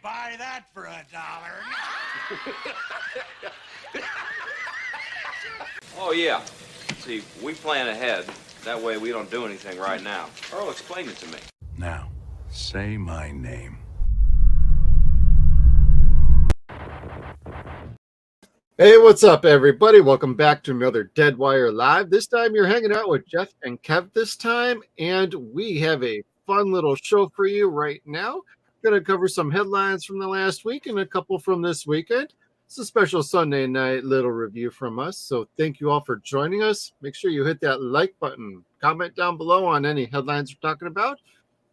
buy that for $1. Oh, yeah. See, we plan ahead. That way we don't do anything right now. Earl, explain it to me. Now, say my name. Hey, what's up, everybody? Welcome back to another Dead Wire Live. This time you're hanging out with Jeff and Kev this time, and we have a fun little show for you right now. Going to cover some headlines from the last week and a couple from this weekend. It's a special Sunday night little review from us, so thank you all for joining us. Make sure you hit that like button. Comment down below on any headlines we're talking about.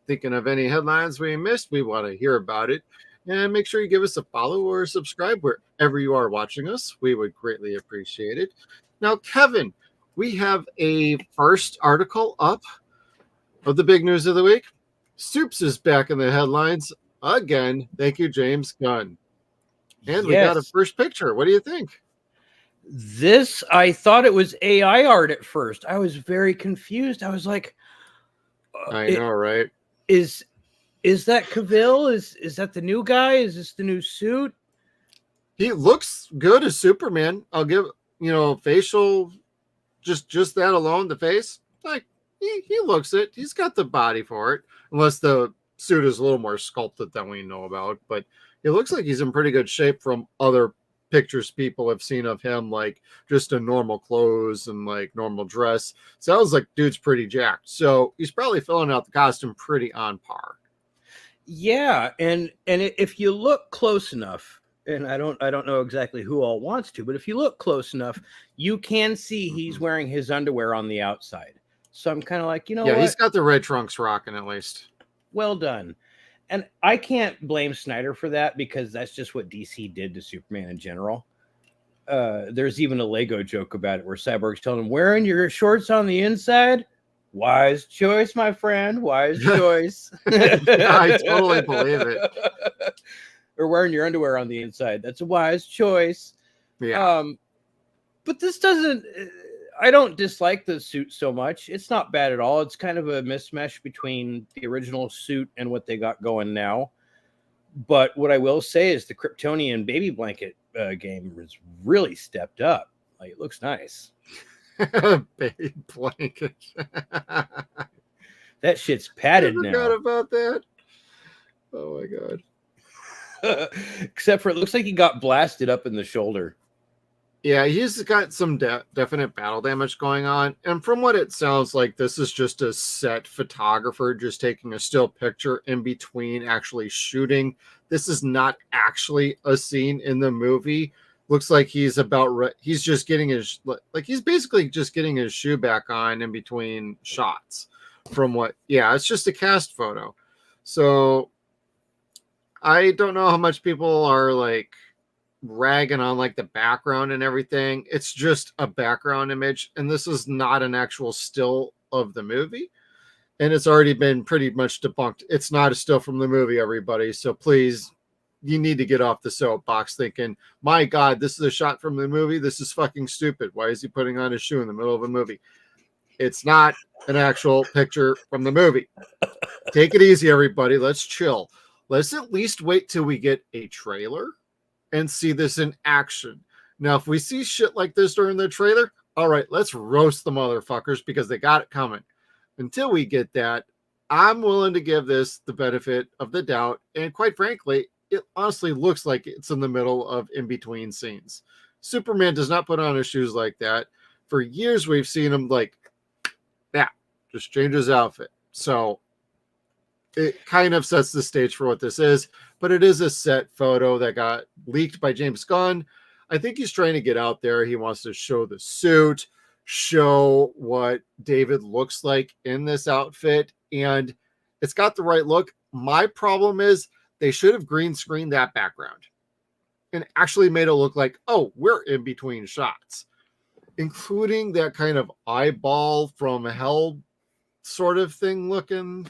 Thinking of any headlines we missed, we want to hear about it. And make sure you give us a follow or subscribe wherever you are watching us. We would greatly appreciate it. Now, Kevin, we have a first article up of the big news of the week. Supes is back in the headlines again. Thank you, James Gunn. And we got a first picture. What do you think? This, I thought it was AI art at first. I was very confused. I was like, I know, right? Is that Cavill? Is that the new guy? Is this the new suit? He looks good as Superman. I'll give, facial, just that alone, the face, like he looks it. He's got the body for it, unless the suit is a little more sculpted than we know about. But it looks like he's in pretty good shape from other pictures people have seen of him, like just in normal clothes and like normal dress. Sounds like dude's pretty jacked. So he's probably filling out the costume pretty on par. Yeah, and if you look close enough, and I don't know exactly who all wants to, but if you look close enough, you can see he's wearing his underwear on the outside. So I'm kind of like, what? He's got the red trunks rocking at least. Well done. And I can't blame Snyder for that because that's just what DC did to Superman in general. There's even a Lego joke about it where Cyborg's telling him, wearing your shorts on the inside? Wise choice, my friend. Wise choice. I totally believe it. Or wearing your underwear on the inside. That's a wise choice. Yeah. But this doesn't... I don't dislike the suit so much. It's not bad at all. It's kind of a mismatch between the original suit and what they got going now. But what I will say is the Kryptonian baby blanket game has really stepped up. Like, it looks nice. Baby blanket. That shit's padded now. I forgot about that. Oh my god. Except for it looks like he got blasted up in the shoulder. Yeah, he's got some definite battle damage going on. And from what it sounds like, this is just a set photographer just taking a still picture in between actually shooting. This is not actually a scene in the movie. Looks like he's he's just getting his, he's basically just getting his shoe back on in between shots. It's just a cast photo. So I don't know how much people are ragging on the background and everything. It's just a background image, and this is not an actual still of the movie, and it's already been pretty much debunked. It's not a still from the movie, everybody. So please, you need to get off the soapbox thinking, my god, this is a shot from the movie. This is fucking stupid. Why is he putting on his shoe in the middle of a movie? It's not an actual picture from the movie. Take it easy, everybody. Let's chill. Let's at least wait till we get a trailer and see this in action. Now, if we see shit like this during the trailer, all right, let's roast the motherfuckers because they got it coming. Until we get that, I'm willing to give this the benefit of the doubt. And quite frankly, it honestly looks like it's in the middle of in-between scenes. Superman does not put on his shoes like that. For years, we've seen him just change his outfit. So it kind of sets the stage for what this is, but it is a set photo that got leaked by James Gunn. I think he's trying to get out there. He wants to show the suit, show what David looks like in this outfit, and it's got the right look. My problem is they should have green screened that background and actually made it look like, oh, we're in between shots, including that kind of eyeball from hell sort of thing looking,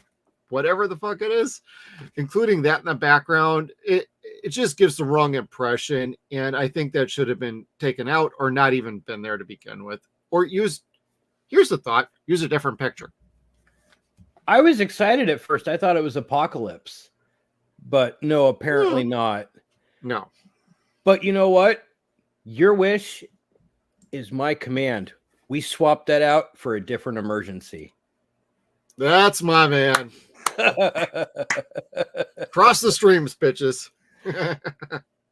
whatever the fuck it is, including that in the background. It just gives the wrong impression, and I think that should have been taken out or not even been there to begin with. Or here's the thought, use a different picture. I was excited at first. I thought it was Apocalypse, But no, apparently not. No. But you know what? Your wish is my command. We swapped that out for a different emergency. That's my man. Cross the streams, bitches.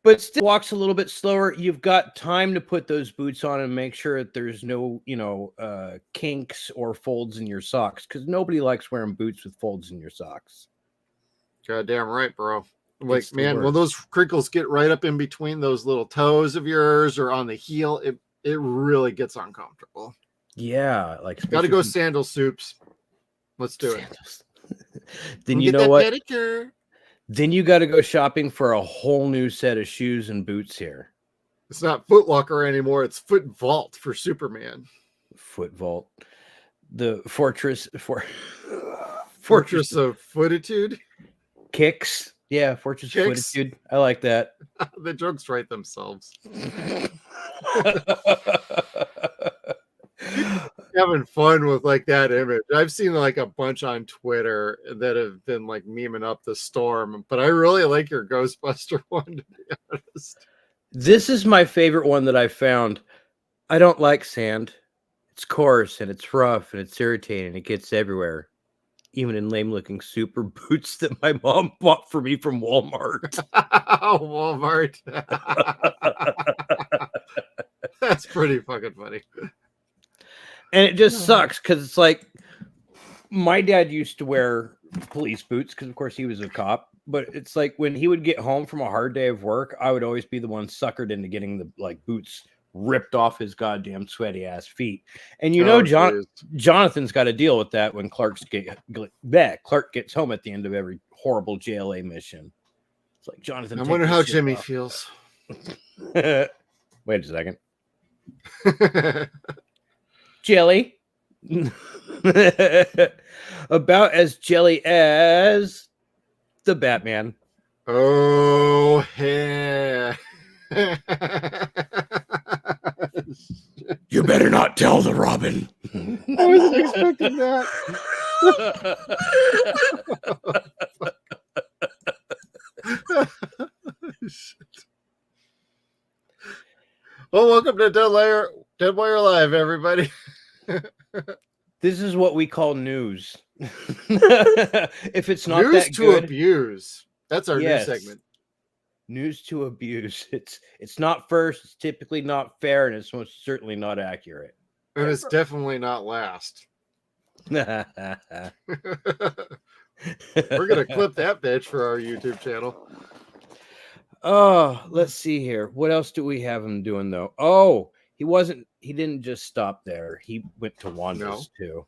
But still walks a little bit slower. You've got time to put those boots on and make sure that there's no, kinks or folds in your socks, because nobody likes wearing boots with folds in your socks. Goddamn right, bro. Like, It's the man, when worst. those crinkles get right up in between those little toes of yours or on the heel, it really gets uncomfortable. Yeah, like Got to go especially sandal soups. Let's do it. sandals. Then And you get know that what? pedicure. Then you got to go shopping for a whole new set of shoes and boots here. It's not Foot Locker anymore. It's Foot Vault for Superman. Foot Vault, the fortress Fortress of Footitude. kicks. Yeah, fortress of Kicks. fortitude. I like that. The jokes write themselves. Having fun with like that image. I've seen like a bunch on Twitter that have been like memeing up the storm, but I really like your Ghostbuster one, to be honest. This is my favorite one that I found. I don't like sand. It's coarse and it's rough and it's irritating. It gets everywhere, even in lame-looking super boots that my mom bought for me from Walmart. Walmart. That's pretty fucking funny. And it just sucks because it's like my dad used to wear police boots because, of course, he was a cop. But it's like when he would get home from a hard day of work, I would always be the one suckered into getting the boots ripped off his goddamn sweaty ass feet. And Geez. Jonathan's got to deal with that when Clark gets home at the end of every horrible JLA mission. It's like, Jonathan, I take wonder this how shit Jimmy off. feels. Wait a second. Jelly. About as jelly as the Batman. Oh, yeah. You better not tell the Robin. I wasn't expecting that. Shit. Well, welcome to Dead Wire Live, everybody. This is what we call news. If it's not News that to good, abuse. That's our Yes. new segment. news to abuse. It's not first. It's typically not fair, and it's most certainly not accurate. And it's definitely not last. We're We're going to clip that bitch for our YouTube channel. Oh, let's see here. What else do we have him doing though? Oh, he didn't just stop there. He went to Wanda's too.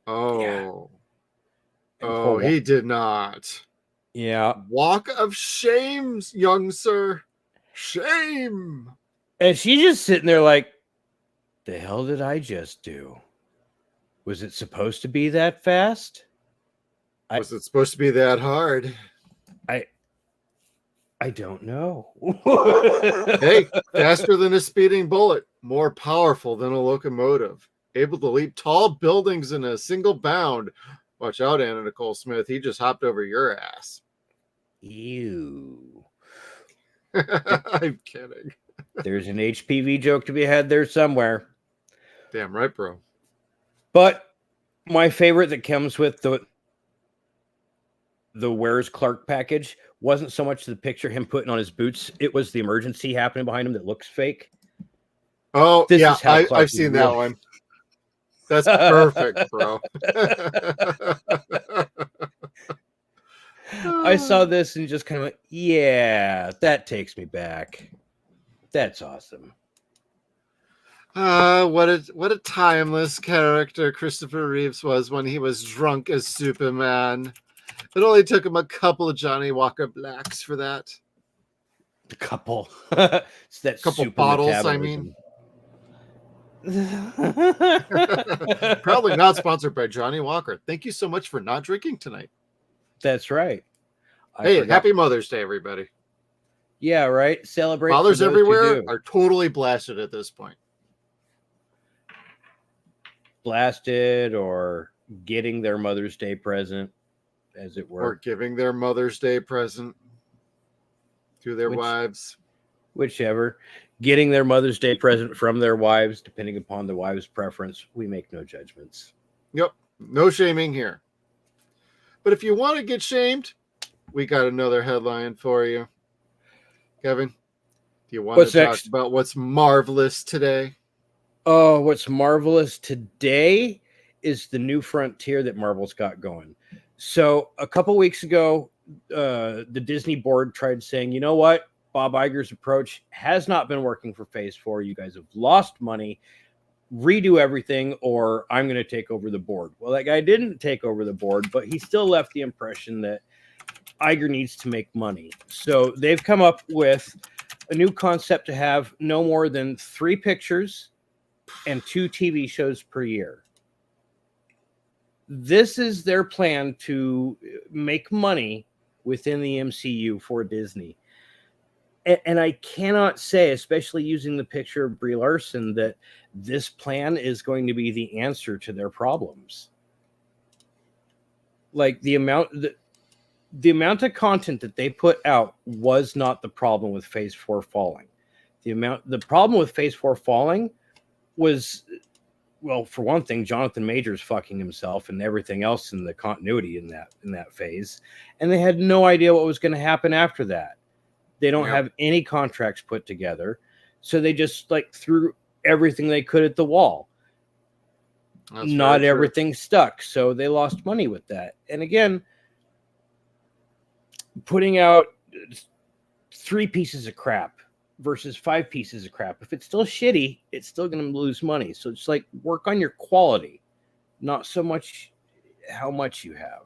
Oh. Yeah. Oh, he did not. Yeah. Walk of shame, young sir. Shame. And she's just sitting there like, the hell did I just do? Was it supposed to be that fast? Was it supposed to be that hard? I don't know. Hey, faster than a speeding bullet, more powerful than a locomotive, able to leap tall buildings in a single bound. Watch out, Anna Nicole Smith. He just hopped over your ass. Ew. I'm kidding. There's an HPV joke to be had there somewhere. Damn right, bro. But my favorite that comes with the Where's Clark package wasn't so much the picture him putting on his boots. It was the emergency happening behind him that looks fake. Oh, This yeah, is how Clark I've seen that really- one. That's perfect, bro. I saw this and just kind of went, yeah, that takes me back. That's awesome. What a timeless character Christopher Reeves was when he was drunk as Superman. It only took him a couple of Johnny Walker Blacks for that. A couple. It's that Couple super bottles, I metabolism. Probably not sponsored by Johnny Walker. Thank you so much for not drinking tonight. That's right. I Hey, forgot. happy Mother's Day, everybody. Yeah, right. Celebrate. for Fathers those who everywhere do. are totally blasted at this point. Blasted or getting their Mother's Day present. as it Or were. giving their Mother's Day present to their wives. Whichever. Getting their Mother's Day present from their wives, depending upon the wife's preference. We make no judgments. Yep. No shaming here. But if you want to get shamed, we got another headline for you. Kevin, do you want What's to talk next? about what's marvelous today? Oh, what's marvelous today is the new frontier that Marvel's got going. So a couple weeks ago, the Disney board tried saying, you know what? Bob Iger's approach has not been working for Phase 4. You guys have lost money. Redo everything, or I'm going to take over the board. Well, that guy didn't take over the board, but he still left the impression that Iger needs to make money. So they've come up with a new concept to have no more than 3 pictures and 2 TV shows per year. This is their plan to make money within the MCU for Disney. And I cannot say, especially using the picture of Brie Larson, that this plan is going to be the answer to their problems. Like the amount of content that they put out was not the problem with Phase 4 falling. The problem with Phase 4 falling was, well, for one thing, Jonathan Majors fucking himself and everything else in the continuity in that phase, and they had no idea what was going to happen after that. They don't have any contracts put together, so they just like threw everything they could at the wall. Not everything stuck, so they lost money with that. And again, putting out 3 pieces of crap versus 5 pieces of crap, if it's still shitty, it's still going to lose money. So it's like, work on your quality, not so much how much you have.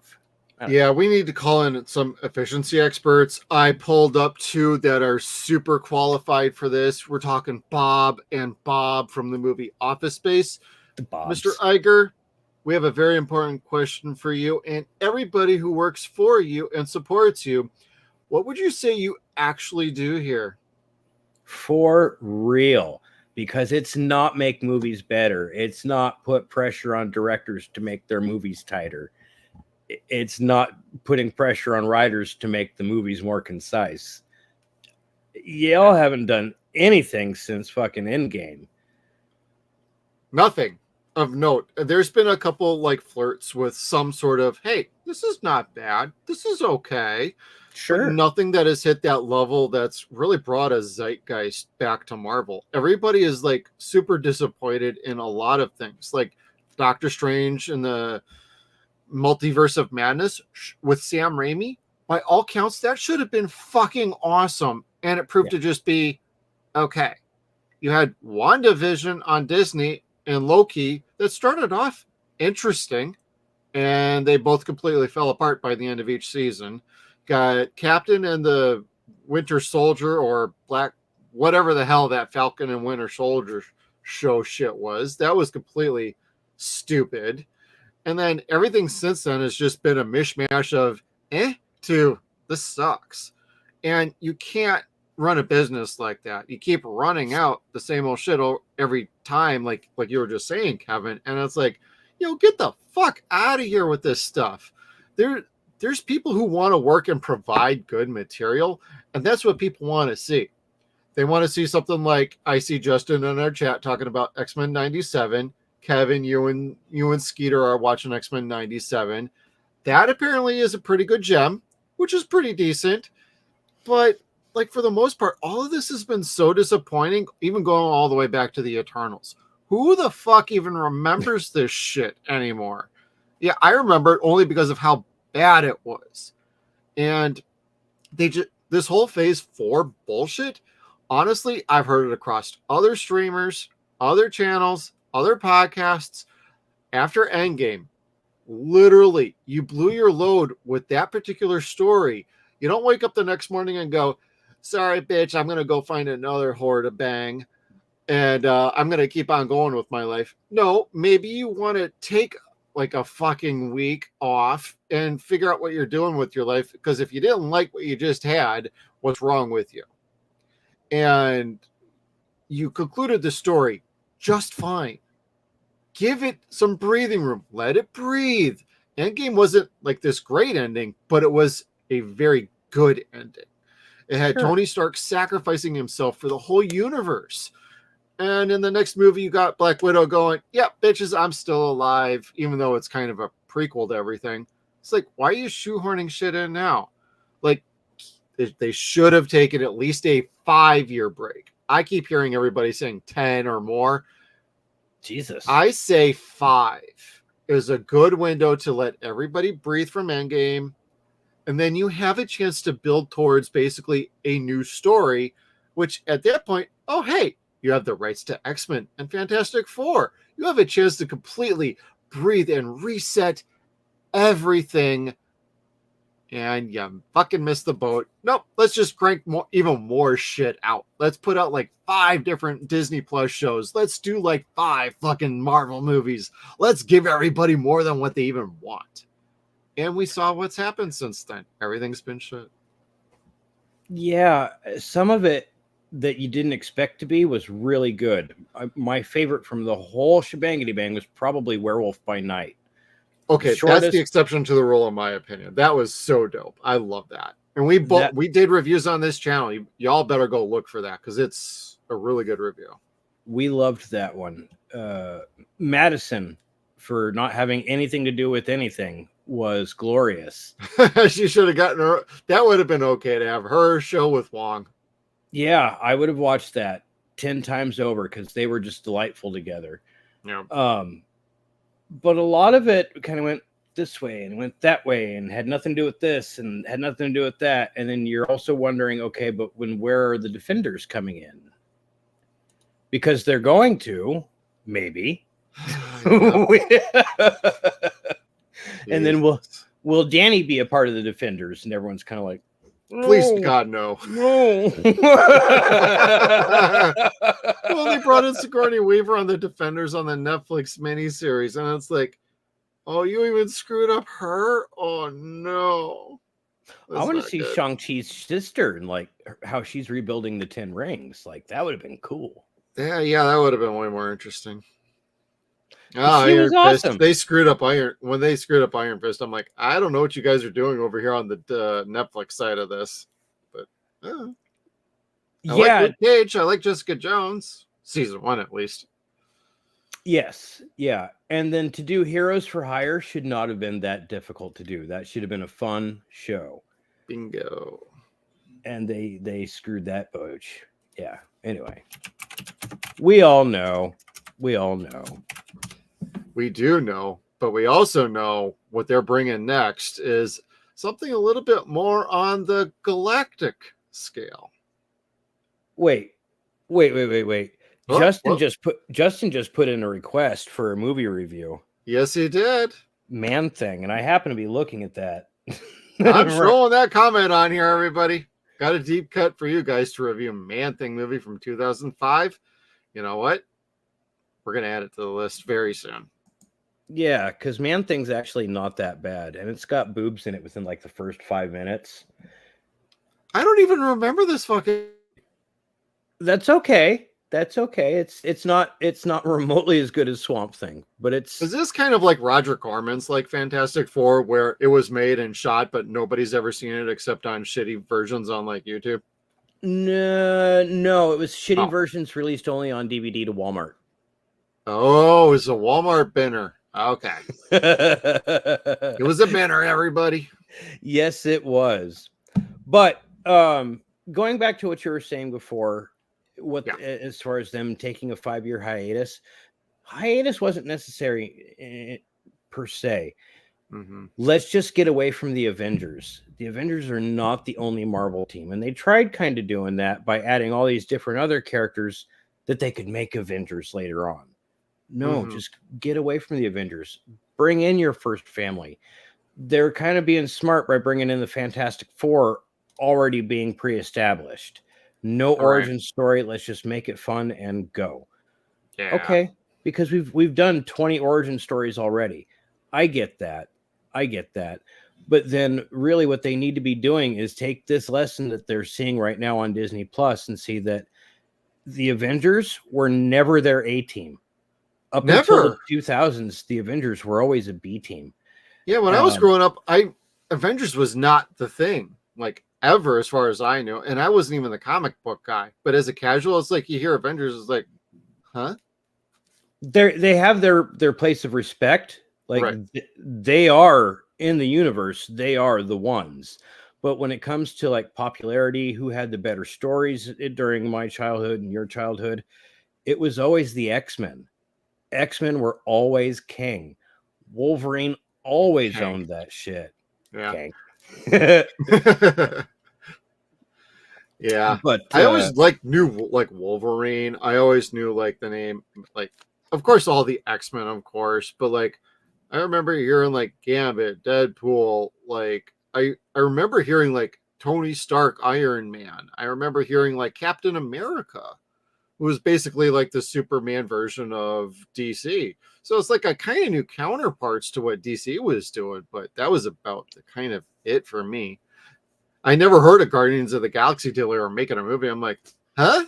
Yeah, we need to call in some efficiency experts. I pulled up 2 that are super qualified for this. We're talking Bob from the movie Office Space. Mr. Iger, we have a very important question for you and everybody who works for you and supports you. What would you say you actually do here? For real, because it's not make movies better. It's not put pressure on directors to make their movies tighter. It's not putting pressure on writers to make the movies more concise. Y'all haven't done anything since fucking Endgame. Nothing of note. There's been a couple like flirts with some sort of, hey, this is not bad. This is okay. Sure. But nothing that has hit that level that's really brought a zeitgeist back to Marvel. Everybody is like super disappointed in a lot of things. Like Doctor Strange and the Multiverse of Madness with Sam Raimi. By all counts, that should have been fucking awesome. And it proved to just be okay. You had WandaVision on Disney and Loki that started off interesting, and they both completely fell apart by the end of each season. Got Captain and the Winter Soldier, or Black, whatever the hell that Falcon and Winter Soldier show shit was. That was completely stupid. And then everything since then has just been a mishmash of to this sucks. And you can't run a business like that. You keep running out the same old shit every time, like you were just saying, Kevin. And it's like, get the fuck out of here with this stuff. There's people who want to work and provide good material, and that's what people want to see. They want to see something like, I see Justin in our chat talking about X-Men 97. Kevin, you and Skeeter are watching X-Men 97. That apparently is a pretty good gem, which is pretty decent. But like for the most part, all of this has been so disappointing, even going all the way back to the Eternals. Who the fuck even remembers this shit anymore? Yeah, I remember it only because of how bad it was. And this whole Phase 4 bullshit, honestly, I've heard it across other streamers, other channels, other podcasts. After Endgame, literally, you blew your load with that particular story. You don't wake up the next morning and go, sorry, bitch, I'm going to go find another whore to bang, and I'm going to keep on going with my life. No, maybe you want to take like a fucking week off and figure out what you're doing with your life, because if you didn't like what you just had, what's wrong with you? And you concluded the story just fine. Give it some breathing room. Let it breathe. Endgame wasn't like this great ending, but it was a very good ending. It had Tony Stark sacrificing himself for the whole universe. And in the next movie, you got Black Widow going, "Yep, bitches, I'm still alive," even though it's kind of a prequel to everything. It's like, why are you shoehorning shit in now? Like, they should have taken at least a 5-year break. I keep hearing everybody saying 10 or more. Jesus. I say 5 is a good window to let everybody breathe from Endgame. And then you have a chance to build towards basically a new story, which at that point, oh, hey, you have the rights to X-Men and Fantastic Four. You have a chance to completely breathe and reset everything. And you fucking missed the boat. Nope, let's just crank even more shit out. Let's put out like 5 different Disney Plus shows. Let's do like 5 fucking Marvel movies. Let's give everybody more than what they even want. And we saw what's happened since then. Everything's been shit. Yeah, some of it that you didn't expect to be was really good. My favorite from the whole shebangity bang was probably Werewolf by Night. Okay, that's the exception to the rule, in my opinion. That was so dope. I love that. And we did reviews on this channel. Y'all better go look for that because it's a really good review. We loved that one. Madison, for not having anything to do with anything, was glorious. She should have gotten her. That would have been okay to have her show with Wong. Yeah, I would have watched that 10 times over because they were just delightful together. Yeah. But a lot of it kind of went this way and went that way and had nothing to do with this and had nothing to do with that. And then you're also wondering, okay, but where are the Defenders coming in? Because they're going to, maybe. And then will Danny be a part of the Defenders? And everyone's kind of like, no, please, God, no. No. Well, they brought in Sigourney Weaver on the Defenders on the Netflix miniseries, and it's like, oh, you even screwed up her? Oh, no. I want to see Shang-Chi's sister and like how she's rebuilding the 10 rings. Like, that would have been cool. Yeah, that would have been way more interesting. Oh, she was awesome. They screwed up when they screwed up Iron Fist. I'm like, I don't know what you guys are doing over here on the Netflix side of this, but I like Luke Cage. I like Jessica Jones, season 1 at least. Yes, yeah, and then to do Heroes for Hire should not have been that difficult to do. That should have been a fun show. Bingo. And they screwed that boach. Yeah. Anyway, we all know. We do know, but we also know what they're bringing next is something a little bit more on the galactic scale. Wait. Oh, Justin just put in a request for a movie review. Yes, he did. Man-Thing, and I happen to be looking at that. I'm throwing that comment on here, everybody. Got a deep cut for you guys to review Man-Thing movie from 2005. You know what? We're going to add it to the list very soon. Yeah, because Man-Thing's actually not that bad, and it's got boobs in it within like the first 5 minutes. I don't even remember this fucking. That's okay. It's not remotely as good as Swamp Thing, but it's. Is this kind of like Roger Corman's like Fantastic Four, where it was made and shot, but nobody's ever seen it except on shitty versions on like YouTube? No, it was shitty versions released only on DVD to Walmart. Oh, it's a Walmart binner. Okay. It was a binner, everybody. Yes, it was. But going back to what you were saying before, as far as them taking a 5-year hiatus wasn't necessary per se. Mm-hmm. Let's just get away from the Avengers. The Avengers are not the only Marvel team, and they tried kind of doing that by adding all these different other characters that they could make Avengers later on. No, just get away from the Avengers. Bring in your first family. They're kind of being smart by bringing in the Fantastic Four already being pre-established. No origin story. Let's just make it fun and go. Yeah. Okay, because we've done 20 origin stories already. I get that. But then really what they need to be doing is take this lesson that they're seeing right now on Disney Plus and see that the Avengers were never their A team. Up until the 2000s, the Avengers were always a B team. Yeah, when I was growing up, Avengers was not the thing, like ever, as far as I knew, and I wasn't even the comic book guy. But as a casual, it's like you hear Avengers, it's like, huh? They have their place of respect. Like Right. they are in the universe, they are the ones. But when it comes to like popularity, who had the better stories during my childhood and your childhood, it was always the X-Men. X-Men were always king. Wolverine always Hank. owned that shit. Yeah. King. Yeah. But I always knew like Wolverine. I always knew like the name, like of course all the X-Men, of course, but like I remember hearing like Gambit, Deadpool, like I remember hearing like Tony Stark, Iron Man. I remember hearing like Captain America, who was basically like the Superman version of DC. So it's like I kind of knew counterparts to what DC was doing, but that was about the kind of it for me. I never heard of Guardians of the Galaxy till they were making a movie. I'm like, huh?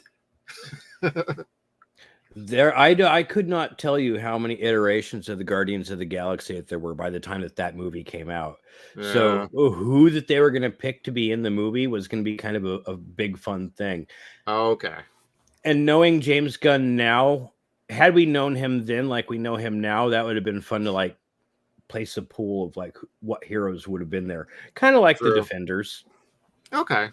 I could not tell you how many iterations of the Guardians of the Galaxy that there were by the time that movie came out. Yeah. So who that they were going to pick to be in the movie was going to be kind of a big fun thing. Okay. And knowing James Gunn now, had we known him then like we know him now, that would have been fun to like place a pool of like what heroes would have been there. Kind of like True. the Defenders. Okay.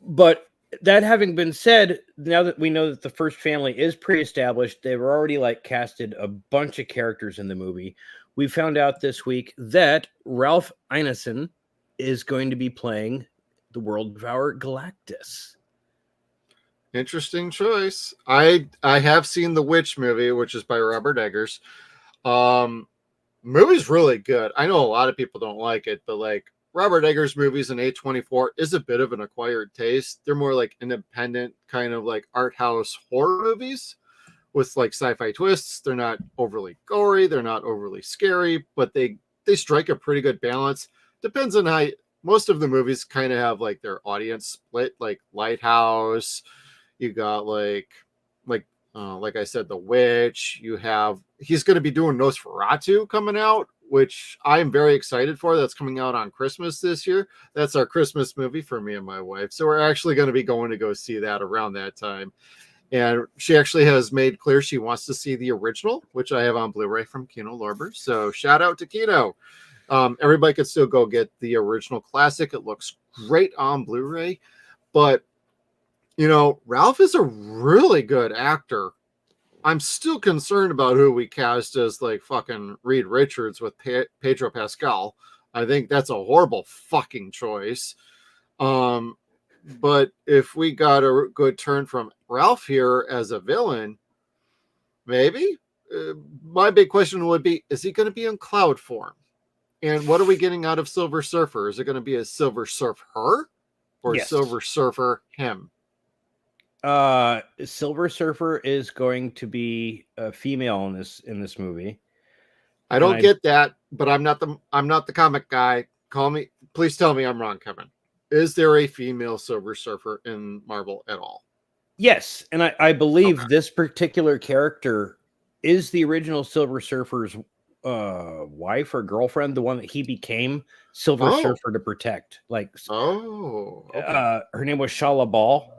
But that having been said, now that we know that the first family is pre-established, they've already like casted a bunch of characters in the movie. We found out this week that Ralph Ineson is going to be playing the World Devourer Galactus. Interesting choice. I have seen the Witch movie, which is by Robert Eggers. Movie's really good. I know a lot of people don't like it, but like Robert Eggers movies in A24 is a bit of an acquired taste. They're more like independent, kind of like art house horror movies with like sci-fi twists. They're not overly gory, they're not overly scary, but they strike a pretty good balance. Depends on how most of the movies kind of have like their audience split, like Lighthouse. You got like I said, The Witch. He's going to be doing Nosferatu coming out, which I'm very excited for. That's coming out on Christmas this year. That's our Christmas movie for me and my wife. So we're actually going to be going to go see that around that time. And she actually has made clear she wants to see the original, which I have on Blu-ray from Kino Lorber. So shout out to Kino. Everybody could still go get the original classic. It looks great on Blu-ray. But you know, Ralph is a really good actor. I'm still concerned about who we cast as like fucking Reed Richards with Pedro Pascal. I think that's a horrible fucking choice. But if we got a good turn from Ralph here as a villain, maybe. My big question would be, is he going to be in cloud form? And what are we getting out of Silver Surfer? Is it going to be a Silver Surf her or Yes. Silver Surfer him? Silver Surfer is going to be a female in this movie. I don't get that, but I'm not the comic guy. Please tell me I'm wrong, Kevin. Is there a female Silver Surfer in Marvel at all? Yes, and I believe this particular character is the original Silver Surfer's wife or girlfriend, the one that he became Silver Surfer to protect. Like, her name was Shala Ball.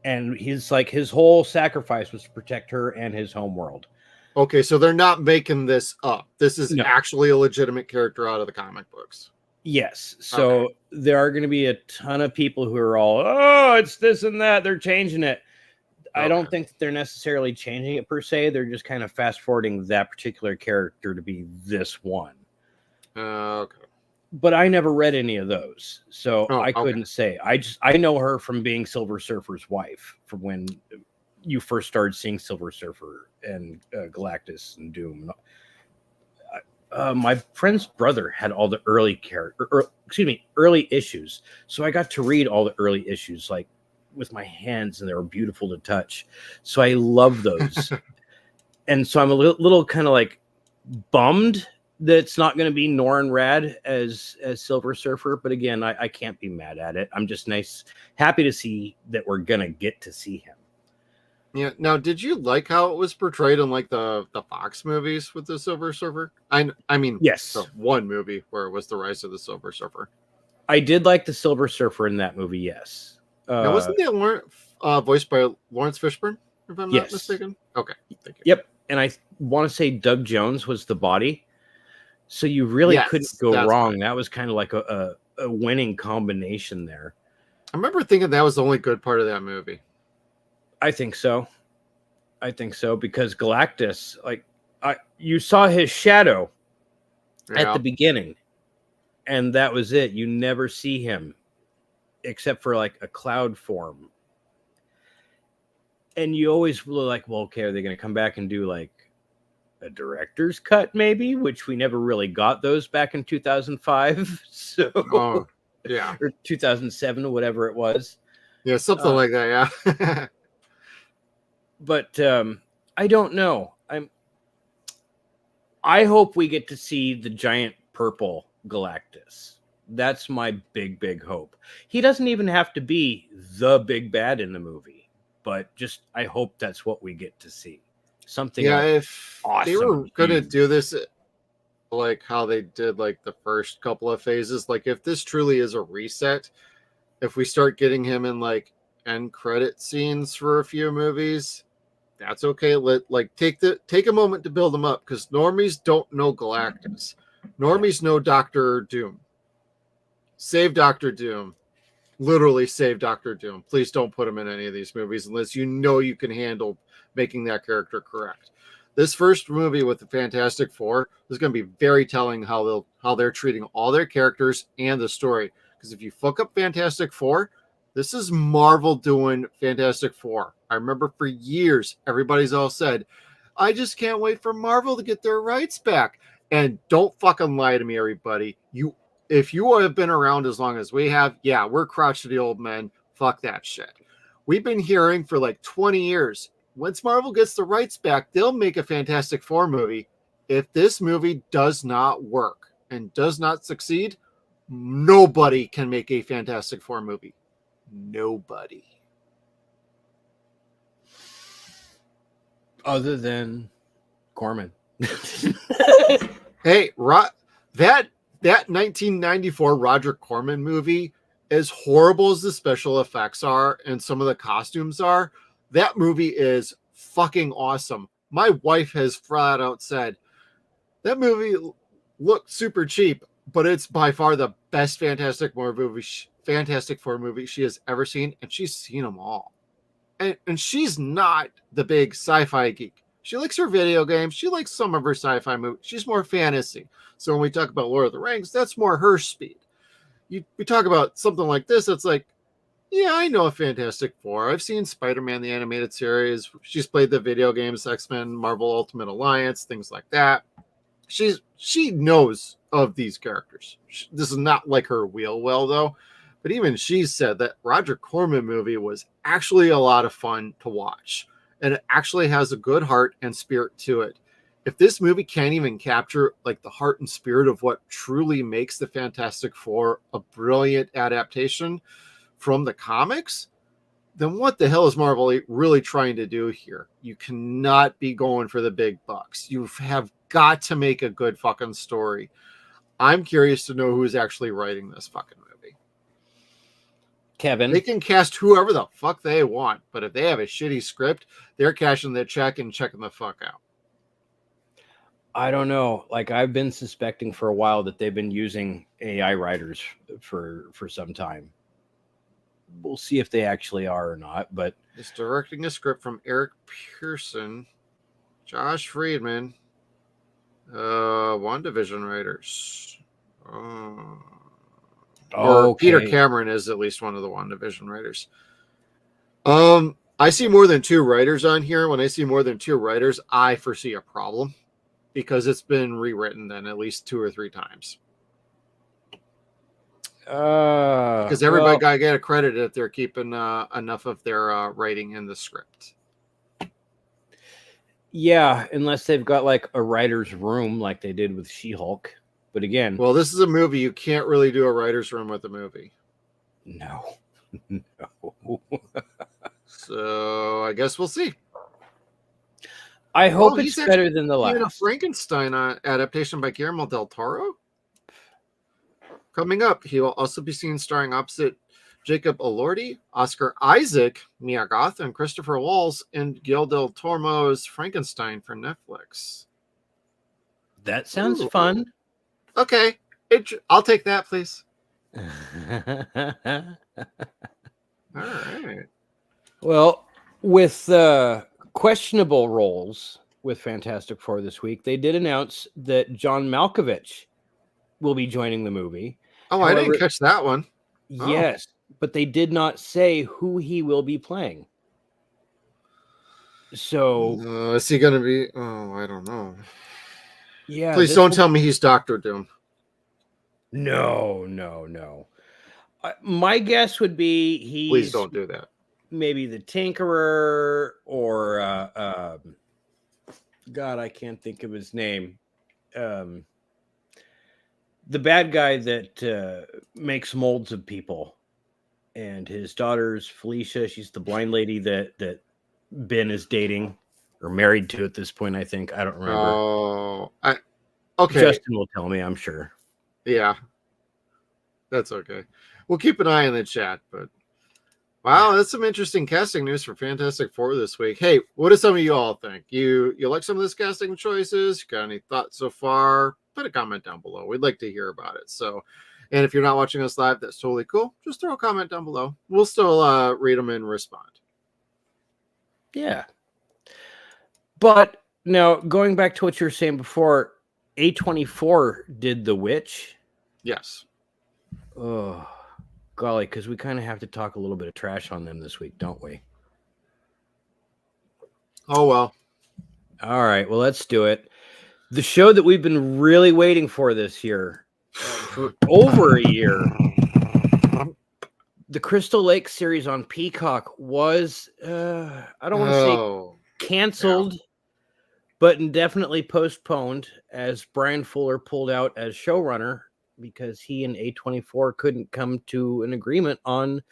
And his whole sacrifice was to protect her and his home world. Okay, so they're not making this up. This is actually a legitimate character out of the comic books. Yes. So there are going to be a ton of people who are all, oh, it's this and that. They're changing it. I don't think that they're necessarily changing it per se. They're just kind of fast forwarding that particular character to be this one. Okay. But I never read any of those, so I couldn't say. I know her from being Silver Surfer's wife, from when you first started seeing Silver Surfer and Galactus and Doom. My friend's brother had all the early early issues, so I got to read all the early issues like with my hands, and they were beautiful to touch. So I love those, and so I'm a little kind of like bummed that's not going to be Norrin Rad as Silver Surfer, but again, I can't be mad at it. I'm just happy to see that we're going to get to see him. Yeah. Now, did you like how it was portrayed in like the Fox movies with the Silver Surfer? I mean, the Yes, one movie where it was the rise of the Silver Surfer. I did like the Silver Surfer in that movie. Yes. Now, wasn't that voiced by Lawrence Fishburne, if I'm not Yes. mistaken? Okay, thank you. Yep. And I want to say Doug Jones was the body. So you really Yes, couldn't go that's wrong. right. That was kind of like a winning combination there. I remember thinking that was the only good part of that movie. I think so. Because Galactus, like, you saw his shadow at the beginning, and that was it. You never see him except for like a cloud form. And you always were like, well, okay, are they going to come back and do like a director's cut, maybe? Which we never really got those back in 2005. So, yeah, or 2007 or whatever it was. Yeah, something like that. Yeah. But I don't know. I hope we get to see the giant purple Galactus. That's my big hope. He doesn't even have to be the big bad in the movie, but just I hope that's what we get to see. Something. Yeah, if awesome, they were gonna do this like how they did like the first couple of phases, like if this truly is a reset, if we start getting him in like end credit scenes for a few movies, that's okay. Take a moment to build him up, because normies don't know Galactus. Normies know Doctor Doom. Save Doctor Doom. Literally save Doctor Doom. Please don't put him in any of these movies unless you know you can handle making that character correct. This first movie with the Fantastic Four is going to be very telling how they're treating all their characters and the story. Because if you fuck up Fantastic Four, this is Marvel doing Fantastic Four. I remember for years everybody's all said, "I just can't wait for Marvel to get their rights back." And don't fucking lie to me, everybody. If you have been around as long as we have, yeah, we're crotchety old men. Fuck that shit. We've been hearing for like 20 years. Once Marvel gets the rights back, they'll make a Fantastic Four movie. If this movie does not work and does not succeed, nobody can make a Fantastic Four movie. Nobody. Other than Corman. Hey, that 1994 Roger Corman movie, as horrible as the special effects are and some of the costumes are, that movie is fucking awesome. My wife has flat out said that movie looked super cheap, but it's by far the best Fantastic Four movie she has ever seen, and she's seen them all. And she's not the big sci-fi geek. She likes her video games. She likes some of her sci-fi movies. She's more fantasy. So when we talk about Lord of the Rings, that's more her speed. We talk about something like this, it's like, yeah, I know a Fantastic Four. I've seen Spider-Man, the animated series. She's played the video games, X-Men, Marvel Ultimate Alliance, things like that. She knows of these characters. This is not like her wheel well, though. But even she said that Roger Corman movie was actually a lot of fun to watch. And it actually has a good heart and spirit to it. If this movie can't even capture like the heart and spirit of what truly makes the Fantastic Four a brilliant adaptation from the comics, then what the hell is Marvel really trying to do here? You cannot be going for the big bucks. You have got to make a good fucking story. I'm curious to know who's actually writing this fucking movie. Kevin. They can cast whoever the fuck they want, but if they have a shitty script, they're cashing the check and checking the fuck out. I don't know. Like, I've been suspecting for a while that they've been using AI writers for some time. We'll see if they actually are or not, but it's directing a script from Eric Pearson, Josh Friedman, WandaVision writers. Or Peter Cameron is at least one of the WandaVision writers. I see more than two writers on here. When I see more than two writers, I foresee a problem because it's been rewritten then at least 2 or 3 times. Because everybody got to get accredited if they're keeping enough of their writing in the script. Yeah, unless they've got like a writer's room like they did with She-Hulk. But again... Well, this is a movie. You can't really do a writer's room with a movie. No. So I guess we'll see. I hope he's it's better than the in a last. Frankenstein adaptation by Guillermo del Toro. Coming up, he will also be seen starring opposite Jacob Elordi, Oscar Isaac, Mia Goth, and Christopher Waltz in Guillermo del Toro's Frankenstein for Netflix. That sounds Ooh. fun. Okay, I'll take that, please. All right. Well, with questionable roles with Fantastic Four this week, they did announce that John Malkovich will be joining the movie. Oh, However, I didn't catch that one. Yes, but they did not say who he will be playing. So, is he going to be? Oh, I don't know. yeah. Please don't tell me he's Doctor Doom. No. My guess would be he's. Please don't do that. Maybe the Tinkerer or God, I can't think of his name. The bad guy that makes molds of people, and his daughter's Felicia. She's the blind lady that Ben is dating or married to at this point. I think I don't remember. Oh, okay. Justin will tell me, I'm sure. Yeah, that's okay. We'll keep an eye on the chat, but wow, that's some interesting casting news for Fantastic Four this week. Hey, what do some of you all think? You like some of this casting choices? Got any thoughts so far? Put a comment down below. We'd like to hear about it. So, and if you're not watching us live, that's totally cool. Just throw a comment down below. We'll still read them and respond. Yeah. But now going back to what you were saying before, A24 did The Witch. Yes. Oh, golly, because we kind of have to talk a little bit of trash on them this week, don't we? Oh, well. All right, well, let's do it. The show that we've been really waiting for this year, for over a year, the Crystal Lake series on Peacock was, I don't want to say canceled, but indefinitely postponed as Brian Fuller pulled out as showrunner because he and A24 couldn't come to an agreement on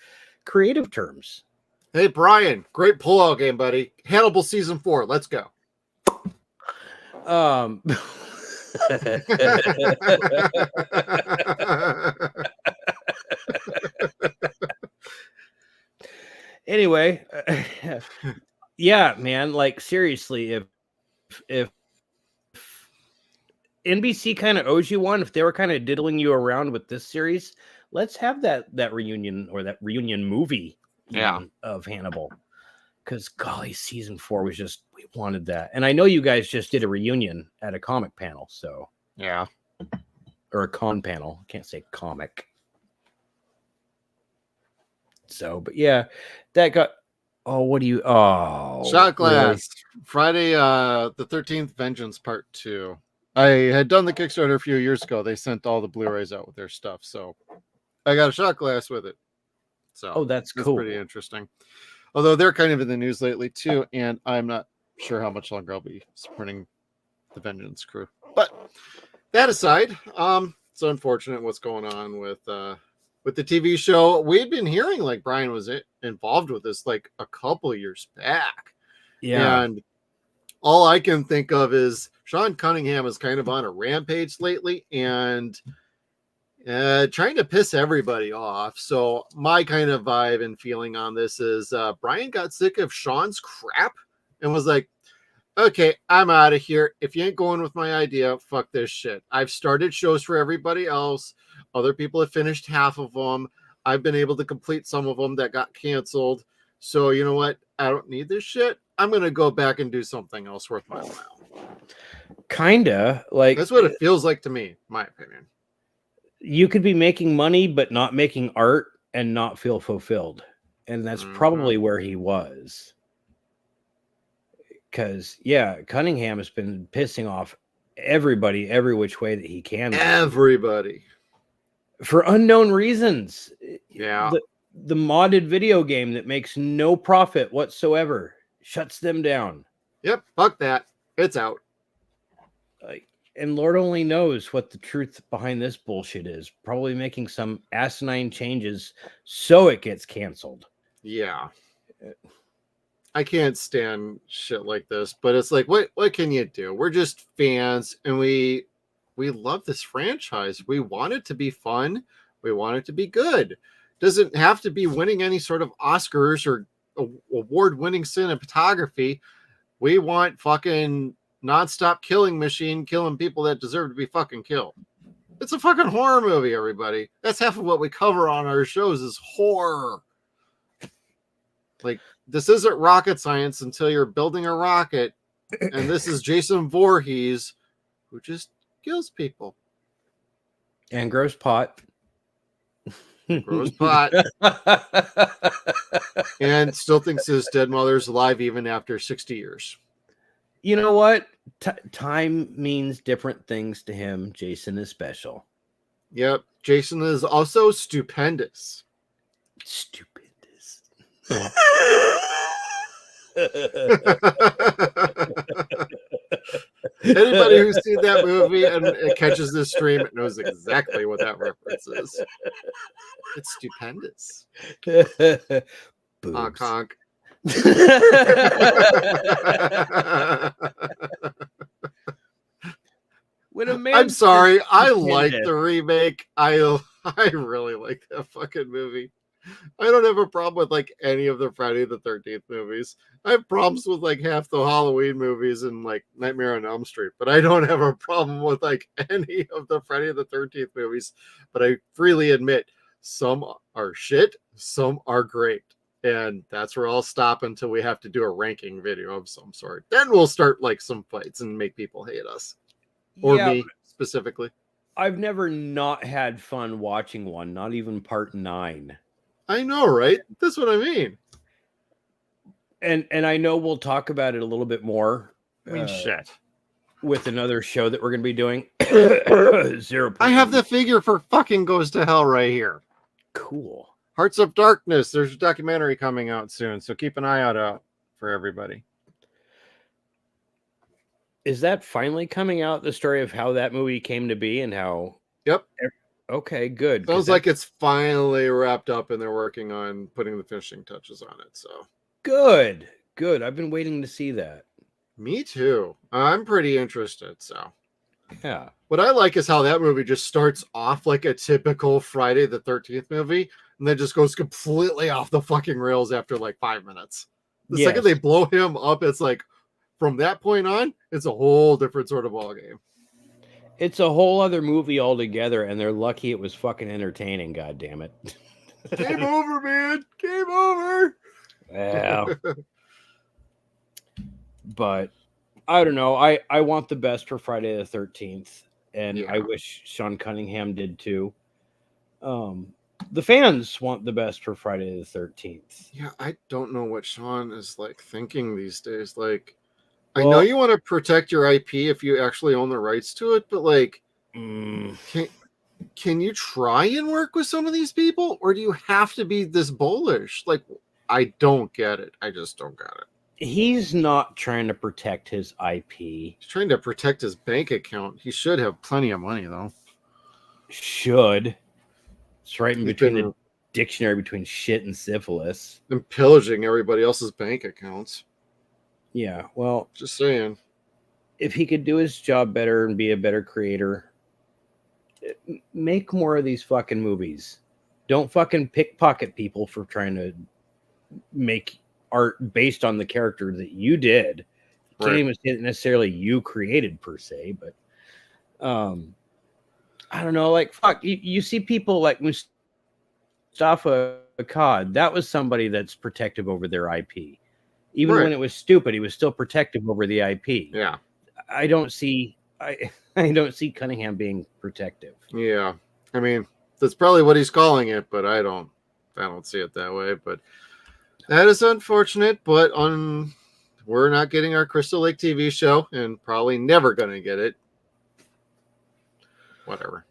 creative terms. Hey, Brian, great pullout game, buddy. Hannibal season 4. Let's go. Anyway, yeah, man, like seriously, if NBC kind of owes you one, if they were kind of diddling you around with this series, let's have that reunion or that reunion movie of Hannibal. Because golly, season 4 was just, we wanted that. And I know you guys just did a reunion at a comic panel, so yeah. Or a con panel. I can't say comic. So, but yeah, that got Shot Glass. Really? Friday the 13th Vengeance Part 2. I had done the Kickstarter a few years ago. They sent all the Blu-rays out with their stuff, so I got a shot glass with it. So that's cool. Pretty interesting. Although they're kind of in the news lately too, and I'm not sure how much longer I'll be supporting the Vengeance crew. But that aside, it's unfortunate what's going on with the TV show. We'd been hearing like Brian was involved with this like a couple years back. Yeah. And all I can think of is Sean Cunningham is kind of on a rampage lately and trying to piss everybody off. So my kind of vibe and feeling on this is Brian got sick of Sean's crap and was like, okay, I'm out of here. If you ain't going with my idea, fuck this shit. I've started shows for everybody else. Other people have finished half of them. I've been able to complete some of them that got canceled. So you know what? I don't need this shit. I'm going to go back and do something else worth my while. Kinda like that's what it feels like to me, my opinion. You could be making money, but not making art and not feel fulfilled. And that's probably where he was. Because, yeah, Cunningham has been pissing off everybody every which way that he can. Everybody. For unknown reasons. Yeah. The modded video game that makes no profit whatsoever shuts them down. Yep, fuck that. It's out. And Lord only knows what the truth behind this bullshit is. Probably making some asinine changes so it gets canceled. Yeah. I can't stand shit like this, but it's like, what can you do? We're just fans, and we love this franchise. We want it to be fun. We want it to be good. Doesn't have to be winning any sort of Oscars or award-winning cinematography. We want fucking nonstop killing machine killing people that deserve to be fucking killed. It's a fucking horror movie, everybody. That's half of what we cover on our shows is horror. Like, this isn't rocket science until you're building a rocket, and this is Jason Voorhees, who just kills people. And grows pot. Grows pot. And still thinks his dead mother's alive even after 60 years. You know what? Time means different things to him. Jason is special. Yep. Jason is also stupendous. Stupendous. Anybody who's seen that movie and it catches this stream knows exactly what that reference is. It's stupendous. Honk, honk. I'm sorry. I like the remake. I really like that fucking movie. I don't have a problem with like any of the Friday the 13th movies. I have problems with like half the Halloween movies and like Nightmare on Elm Street, but I don't have a problem with like any of the Friday the 13th movies. But I freely admit some are shit, some are great. And that's where I'll stop until we have to do a ranking video of some sort. Then we'll start like some fights and make people hate us. Or me specifically. I've never not had fun watching one, not even part 9. I know, right? That's what I mean. And I know we'll talk about it a little bit more. Shit. With another show that we're going to be doing. 0. I have the figure for fucking Goes to Hell right here. Cool. Hearts of Darkness. There's a documentary coming out soon, so keep an eye out for everybody. Is that finally coming out? The story of how that movie came to be and how? Yep. Okay, good. Sounds like it's finally wrapped up and they're working on putting the finishing touches on it. So good. I've been waiting to see that. Me too. I'm pretty interested. So yeah. What I like is how that movie just starts off like a typical Friday the 13th movie and then just goes completely off the fucking rails after like 5 minutes. The second they blow him up, it's like from that point on, it's a whole different sort of ballgame. It's a whole other movie altogether, and they're lucky it was fucking entertaining, god damn it. Game over, man. Game over. Yeah. But I don't know. I want the best for Friday the 13th, and I wish Sean Cunningham did too. The fans want the best for Friday the 13th. Yeah, I don't know what Sean is like thinking these days. Like, I know you want to protect your IP if you actually own the rights to it, but like, can you try and work with some of these people, or do you have to be this bullish? Like, I don't get it. I just don't get it. He's not trying to protect his IP. He's trying to protect his bank account. He should have plenty of money, though. Should. It's right in between the dictionary between shit and syphilis. And pillaging everybody else's bank accounts. Yeah, well, just saying. If he could do his job better and be a better creator, make more of these fucking movies. Don't fucking pickpocket people for trying to make art based on the character that you did. Can't even say necessarily you created per se, but I don't know, like fuck. You see people like Mustafa Akkad. That was somebody that's protective over their IP. Even when it was stupid, he was still protective over the IP. Yeah. I don't see don't see Cunningham being protective. Yeah. I mean, that's probably what he's calling it, but I don't see it that way. But that is unfortunate, but we're not getting our Crystal Lake TV show and probably never gonna get it. Whatever.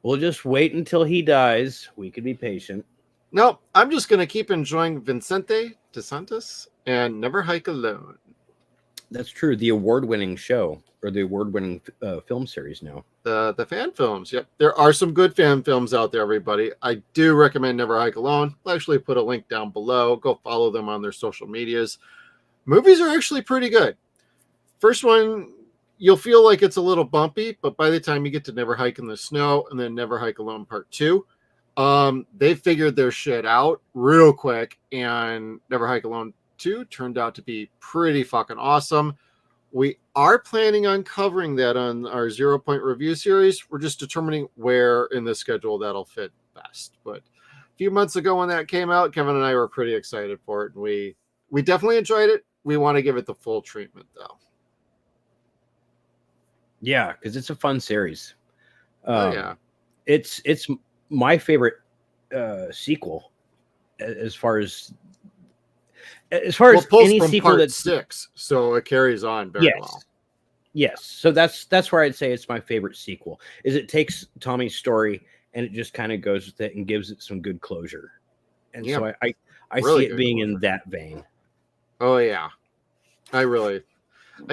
We'll just wait until he dies. We could be patient. No, I'm just gonna keep enjoying Vincente DeSantis and Never Hike Alone. That's true. The award-winning show or the award-winning film series now. The fan films. Yep. There are some good fan films out there, everybody. I do recommend Never Hike Alone. I'll actually put a link down below. Go follow them on their social medias. Movies are actually pretty good. First one, you'll feel like it's a little bumpy, but by the time you get to Never Hike in the Snow and then Never Hike Alone Part 2, they figured their shit out real quick, and Never Hike Alone 2 turned out to be pretty fucking awesome. We are planning on covering that on our 0 Point review series. We're just determining where in the schedule that'll fit best. But a few months ago when that came out, Kevin and I were pretty excited for it, and we definitely enjoyed it. We want to give it the full treatment, though. Yeah, because it's a fun series. Yeah. It's my favorite sequel as far as any sequel part that's 6, so it carries on very well. Yes, so that's where I'd say it's my favorite sequel. Is it takes Tommy's story and it just kind of goes with it and gives it some good closure, and so I really see it being closure in that vein. Oh yeah, I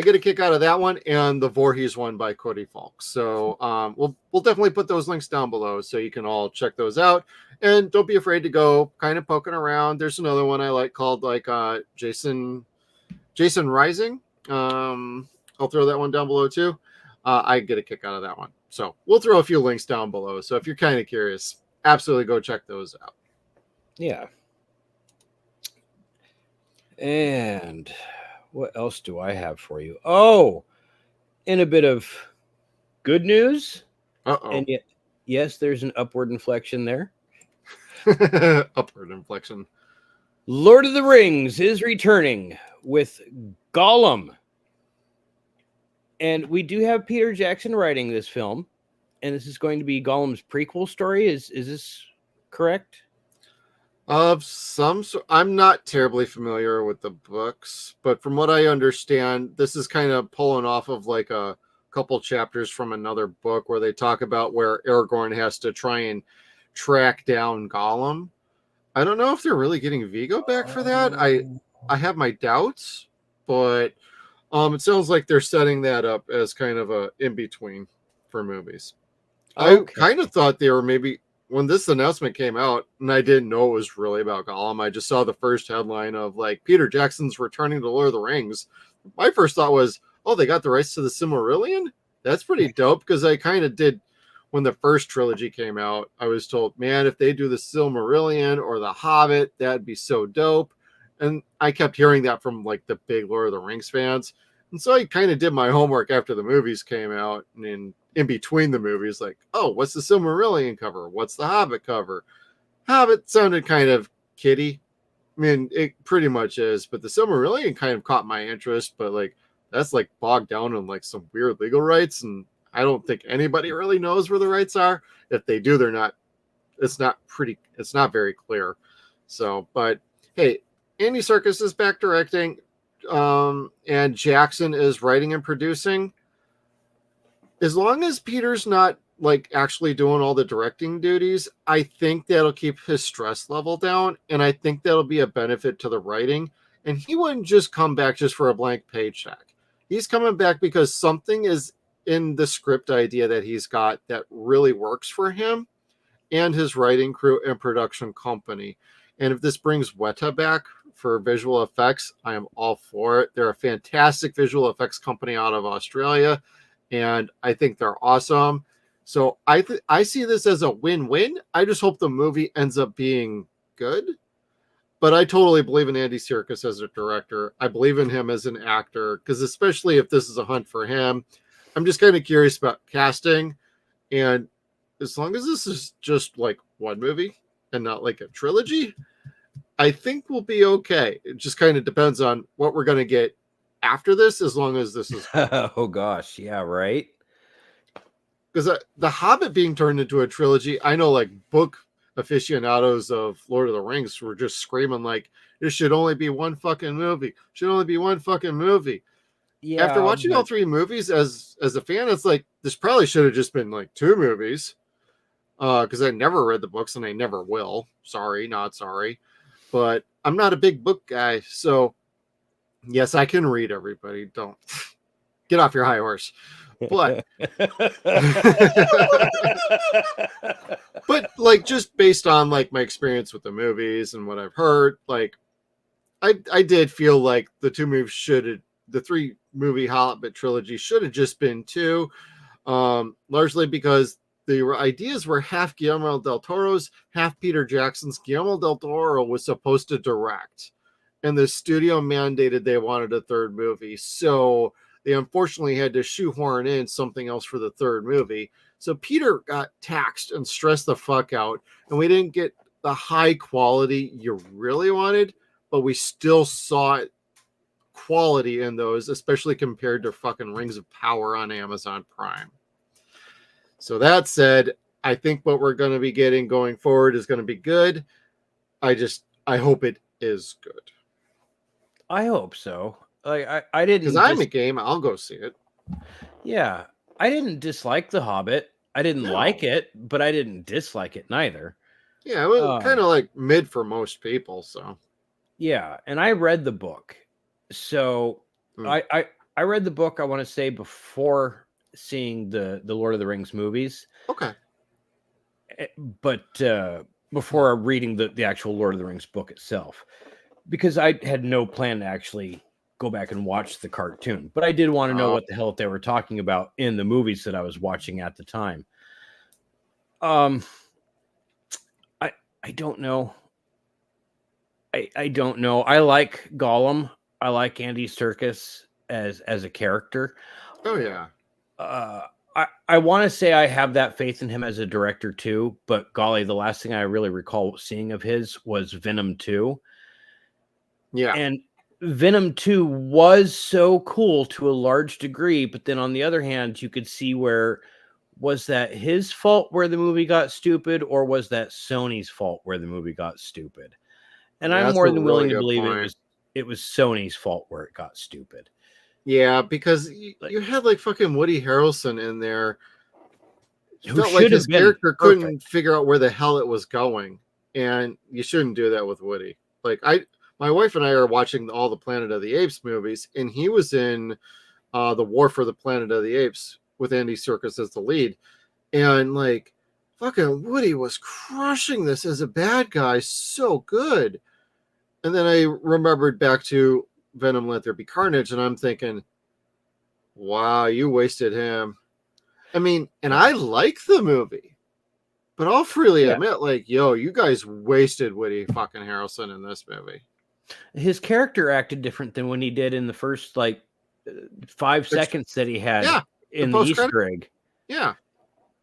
get a kick out of that one and the Voorhees one by Cody Falk. So we'll definitely put those links down below so you can all check those out. And don't be afraid to go kind of poking around. There's another one I like called Jason Rising. I'll throw that one down below too. I get a kick out of that one. So we'll throw a few links down below. So if you're kind of curious, absolutely go check those out. Yeah. And what else do I have for you? Oh, in a bit of good news. And yet, yes, there's an upward inflection there. Upward inflection. Lord of the Rings is returning with Gollum. And we do have Peter Jackson writing this film. And this is going to be Gollum's prequel story. Is this correct? Of some sort. I'm not terribly familiar with the books, but from what I understand, this is kind of pulling off of like a couple chapters from another book where they talk about where Aragorn has to try and track down Gollum. I don't know if they're really getting Vigo back for that. I have my doubts, but it sounds like they're setting that up as kind of a in-between for movies. I kind of thought they were maybe, when this announcement came out, and I didn't know it was really about Gollum, I just saw the first headline of like Peter Jackson's returning to Lord of the Rings. My first thought was, oh, they got the rights to the Silmarillion? That's pretty dope, because I kind of did, when the first trilogy came out, I was told, man, if they do the Silmarillion or the Hobbit, that'd be so dope. And I kept hearing that from like the big Lord of the Rings fans. And so I kind of did my homework after the movies came out, and in between the movies, like, oh, what's the Silmarillion cover? What's the Hobbit cover? Hobbit sounded kind of kiddie. I mean, it pretty much is, but the Silmarillion kind of caught my interest, but like, that's like bogged down in like some weird legal rights, and I don't think anybody really knows where the rights are. If they do, it's not very clear. So, but hey, Andy Serkis is back directing, and Jackson is writing and producing. As long as Peter's not like actually doing all the directing duties, I think that'll keep his stress level down, and I think that'll be a benefit to the writing. And he wouldn't just come back just for a blank paycheck. He's coming back because something is in the script idea that he's got that really works for him and his writing crew and production company. And if this brings Weta back for visual effects, I am all for it. They're a fantastic visual effects company out of Australia, and I think they're awesome. So I see this as a win-win. I just hope the movie ends up being good. But I totally believe in Andy Serkis as a director. I believe in him as an actor, because especially if this is a hunt for him, I'm just kind of curious about casting. And as long as this is just like one movie and not like a trilogy, I think we'll be okay. It just kind of depends on what we're going to get after this, as long as this is. Oh, gosh. Yeah, right. Because the Hobbit being turned into a trilogy, I know like book aficionados of Lord of the Rings were just screaming like, this should only be one fucking movie. Should only be one fucking movie. Yeah, after watching all three movies as a fan, it's like, this probably should have just been like two movies. Because I never read the books and I never will. Sorry, not sorry. But I'm not a big book guy. So Yes, I can read, everybody. Don't get off your high horse. But but like just based on like my experience with the movies and what I've heard, like I did feel like the three movie Hobbit trilogy should have just been two, largely because the ideas were half Guillermo del Toro's, half Peter Jackson's. Guillermo del Toro was supposed to direct, and the studio mandated they wanted a third movie, so they unfortunately had to shoehorn in something else for the third movie. So Peter got taxed and stressed the fuck out, and we didn't get the high quality you really wanted, but we still saw quality in those, especially compared to fucking Rings of Power on Amazon Prime. So that said, I think what we're going to be getting going forward is going to be good. I hope it is good. I hope so. Like I didn't, because I'm a game. I'll go see it. Yeah, I didn't dislike The Hobbit. I didn't like it, but I didn't dislike it neither. Yeah, it was kind of like mid for most people. So yeah, and I read the book. So I read the book, I want to say, before seeing the Lord of the Rings movies. Okay. But before reading the actual Lord of the Rings book itself, because I had no plan to actually go back and watch the cartoon, but I did want to know what the hell they were talking about in the movies that I was watching at the time. I don't know. I don't know. I like Gollum. I like Andy Serkis as a character. Oh yeah. I want to say I have that faith in him as a director too, but golly, the last thing I really recall seeing of his was Venom 2. Yeah. And Venom 2 was so cool to a large degree, but then on the other hand, you could see where was that his fault where the movie got stupid, or was that Sony's fault where the movie got stupid? And I'm more than willing to believe it was Sony's fault where it got stupid. Yeah, because you had like fucking Woody Harrelson in there. It felt like his character couldn't figure out where the hell it was going, and you shouldn't do that with Woody. Like my wife and I are watching all the Planet of the Apes movies, and he was in the War for the Planet of the Apes with Andy Serkis as the lead, and like fucking Woody was crushing this as a bad guy so good. And then I remembered back to Venom Let There Be Carnage, and I'm thinking, wow, you wasted him. I mean, and I like the movie, but I'll freely admit, like, yo, you guys wasted Woody fucking Harrelson in this movie. His character acted different than when he did in the first, like, 5 seconds that he had in the Easter egg. Yeah.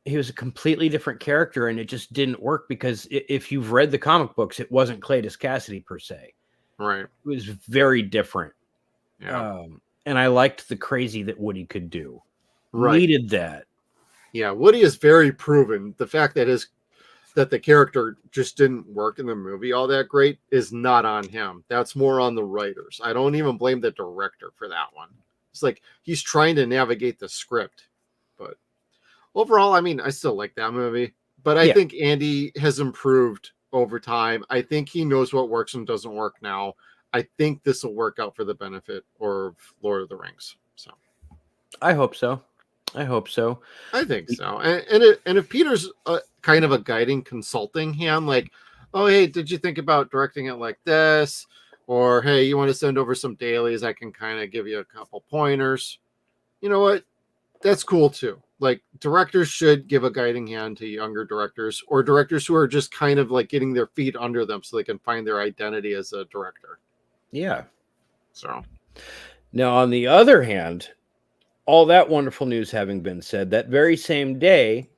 He was a completely different character, and it just didn't work because if you've read the comic books, it wasn't Cletus Cassidy per se. Right. It was very different. Yeah. And I liked the crazy that Woody could do. Right. Needed that. Yeah, Woody is very proven. The fact that the character just didn't work in the movie all that great is not on him. That's more on the writers. I don't even blame the director for that one. It's like he's trying to navigate the script. But overall, I mean, I still like that movie. But I think Andy has improved over time. I think he knows what works and doesn't work now. I think this will work out for the benefit of Lord of the Rings. So I hope so. I think so. And if Peter's kind of a guiding, consulting hand, like, oh, hey, did you think about directing it like this? Or, hey, you want to send over some dailies? I can kind of give you a couple pointers. You know what? That's cool too. Like, directors should give a guiding hand to younger directors, or directors who are just kind of like getting their feet under them so they can find their identity as a director. Yeah. So now, on the other hand, all that wonderful news having been said, that very same day,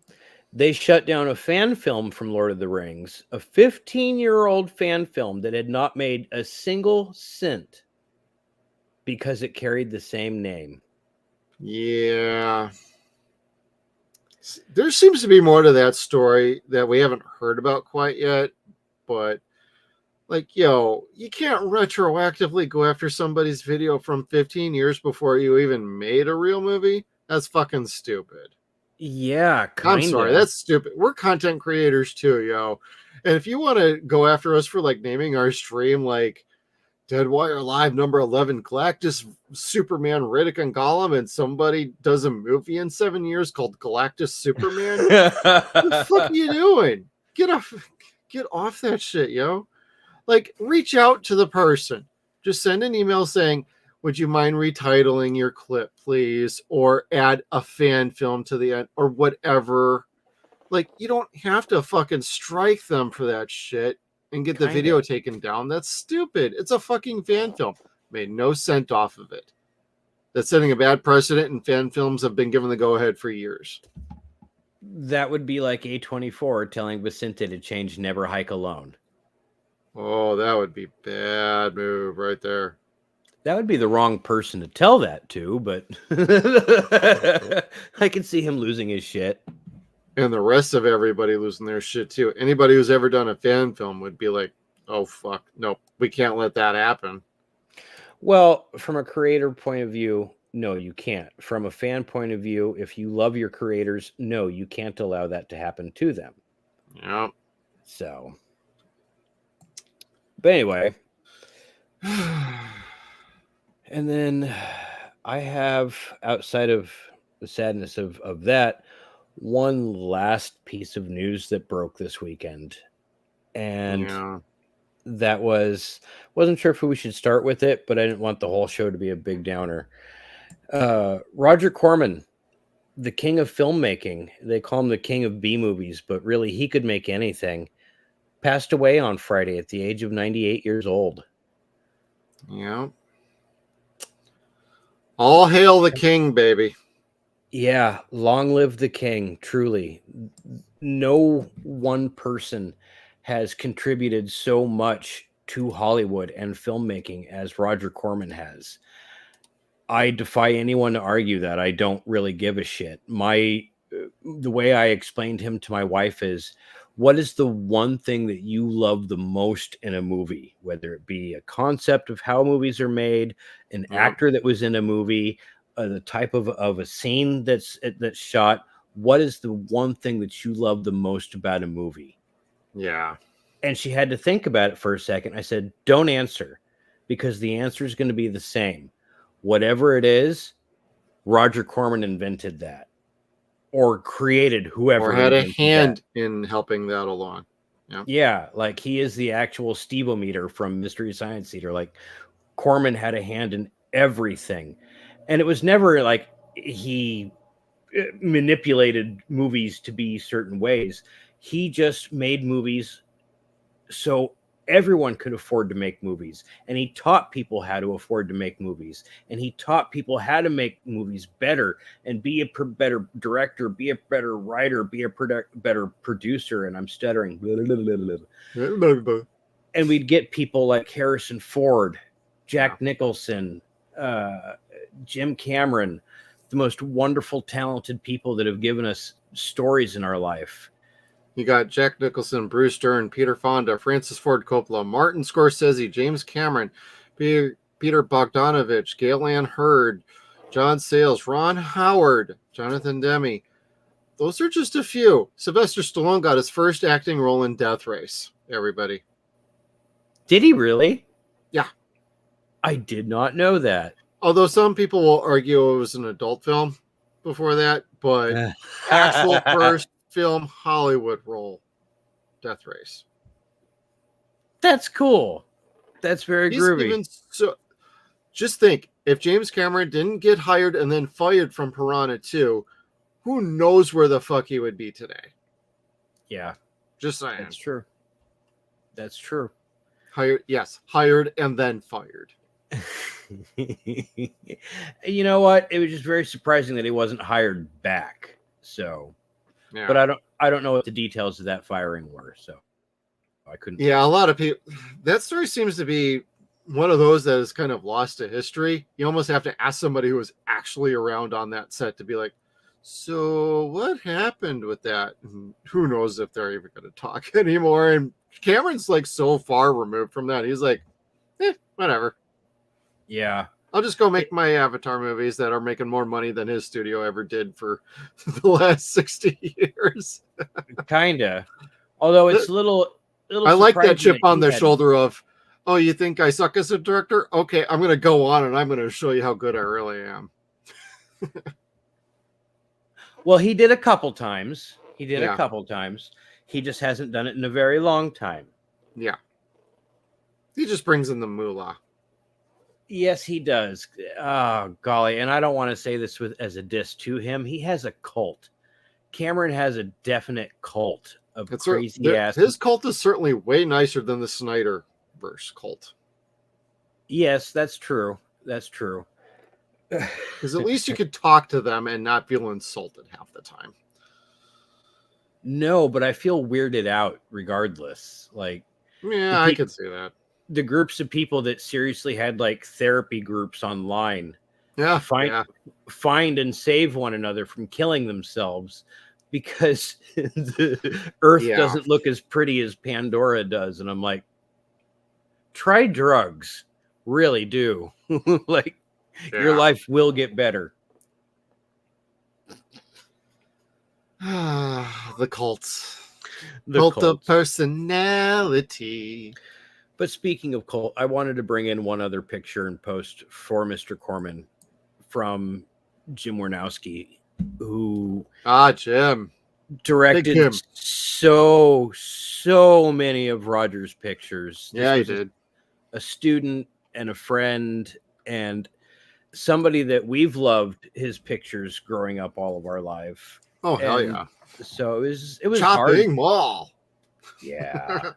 they shut down a fan film from Lord of the Rings, a 15-year-old fan film that had not made a single cent because it carried the same name. Yeah. There seems to be more to that story that we haven't heard about quite yet, but like, yo, you can't retroactively go after somebody's video from 15 years before you even made a real movie. That's fucking stupid. Yeah, I'm sorry, that's stupid. We're content creators too, yo. And if you want to go after us for like naming our stream like Deadwire Live number 11, Galactus, Superman, Riddick, and Gollum, and somebody does a movie in 7 years called Galactus Superman. What the fuck are you doing? Get off that shit, yo. Like, reach out to the person. Just send an email saying, would you mind retitling your clip, please? Or add a fan film to the end, or whatever. Like, you don't have to fucking strike them for that shit and get the video taken down. That's stupid. It's a fucking fan film. Made no cent off of it. That's setting a bad precedent, and fan films have been given the go-ahead for years. That would be like A24 telling Vicente to change Never Hike Alone. Oh, that would be bad move right there. That would be the wrong person to tell that to, but I can see him losing his shit. And the rest of everybody losing their shit too. Anybody who's ever done a fan film would be like, oh, fuck. Nope, we can't let that happen. Well, from a creator point of view, no, you can't. From a fan point of view, if you love your creators, no, you can't allow that to happen to them. Yeah. So, but anyway. And then I have, outside of the sadness of that, one last piece of news that broke this weekend. And that wasn't sure if we should start with it, but I didn't want the whole show to be a big downer. Roger Corman, the king of filmmaking, they call him the king of B movies, but really he could make anything, passed away on Friday at the age of 98 years old. Yeah. All hail the king, baby. Yeah, long live the king, truly. No one person has contributed so much to Hollywood and filmmaking as Roger Corman has. I defy anyone to argue that. I don't really give a shit. The way I explained him to my wife is, what is the one thing that you love the most in a movie? Whether it be a concept of how movies are made, an actor that was in a movie, the type of a scene that's shot. What is the one thing that you love the most about a movie? Yeah. And she had to think about it for a second. I said, don't answer, because the answer is going to be the same. Whatever it is, Roger Corman invented that, or created whoever. Or had a hand in helping that along. Yeah. Yeah, like he is the actual Steve-O-Meter from Mystery Science Theater. Like, Corman had a hand in everything. And it was never like he manipulated movies to be certain ways. He just made movies so everyone could afford to make movies. And he taught people how to afford to make movies. And he taught people how to make movies better and be a better director, be a better writer, be a better producer. And I'm stuttering. And we'd get people like Harrison Ford, Jack Nicholson, Jim Cameron, the most wonderful, talented people that have given us stories in our life. You got Jack Nicholson, Bruce Dern, Peter Fonda, Francis Ford Coppola, Martin Scorsese, James Cameron, Peter Bogdanovich, Gale Ann Hurd, John Sayles, Ron Howard, Jonathan Demme. Those are just a few. Sylvester Stallone got his first acting role in Death Race, everybody. Did he really? Yeah. I did not know that. Although some people will argue it was an adult film before that, but actual first film Hollywood role, Death Race. That's cool. That's very groovy. Just think, if James Cameron didn't get hired and then fired from Piranha 2, who knows where the fuck he would be today? Yeah. Just saying. That's true. That's true. Hired and then fired. You know what? It was just very surprising that he wasn't hired back. So, yeah. But I don't know what the details of that firing were. So I couldn't. Yeah, a lot of people. That story seems to be one of those that is kind of lost to history. You almost have to ask somebody who was actually around on that set to be like, so what happened with that? And who knows if they're even going to talk anymore? And Cameron's like so far removed from that. He's like, whatever. Yeah. I'll just go make my Avatar movies that are making more money than his studio ever did for the last 60 years. Kinda. Although it's a little I like that chip on their shoulder of, Oh, you think I suck as a director? Okay, I'm going to go on and I'm going to show you how good I really am. Well, he did a couple times. He Yeah. just hasn't done it in a very long time. Yeah. He just brings in the moolah. Yes, he does. Oh, golly. And I don't want to say this as a diss to him. He has a cult. Cameron has a definite cult of crazy ass. His cult is certainly way nicer than the Snyderverse cult. Yes, that's true. That's true. Because at least you could talk to them and not feel insulted half the time. No, but I feel weirded out regardless. Like, yeah, I could see that. The groups of people that seriously had like therapy groups online, find and save one another from killing themselves because the Earth doesn't look as pretty as Pandora does. And I'm like, try drugs, really do. Like, your life will get better. The cults. Cult of personality. But speaking of cult, I wanted to bring in one other picture and post for Mr. Corman from Jim Warnowski, who Jim directed so many of Roger's pictures. Yeah, he did. A student and a friend and somebody that we've loved his pictures growing up all of our life. Oh, hell yeah. So it was Chopping hard. Mall. Yeah.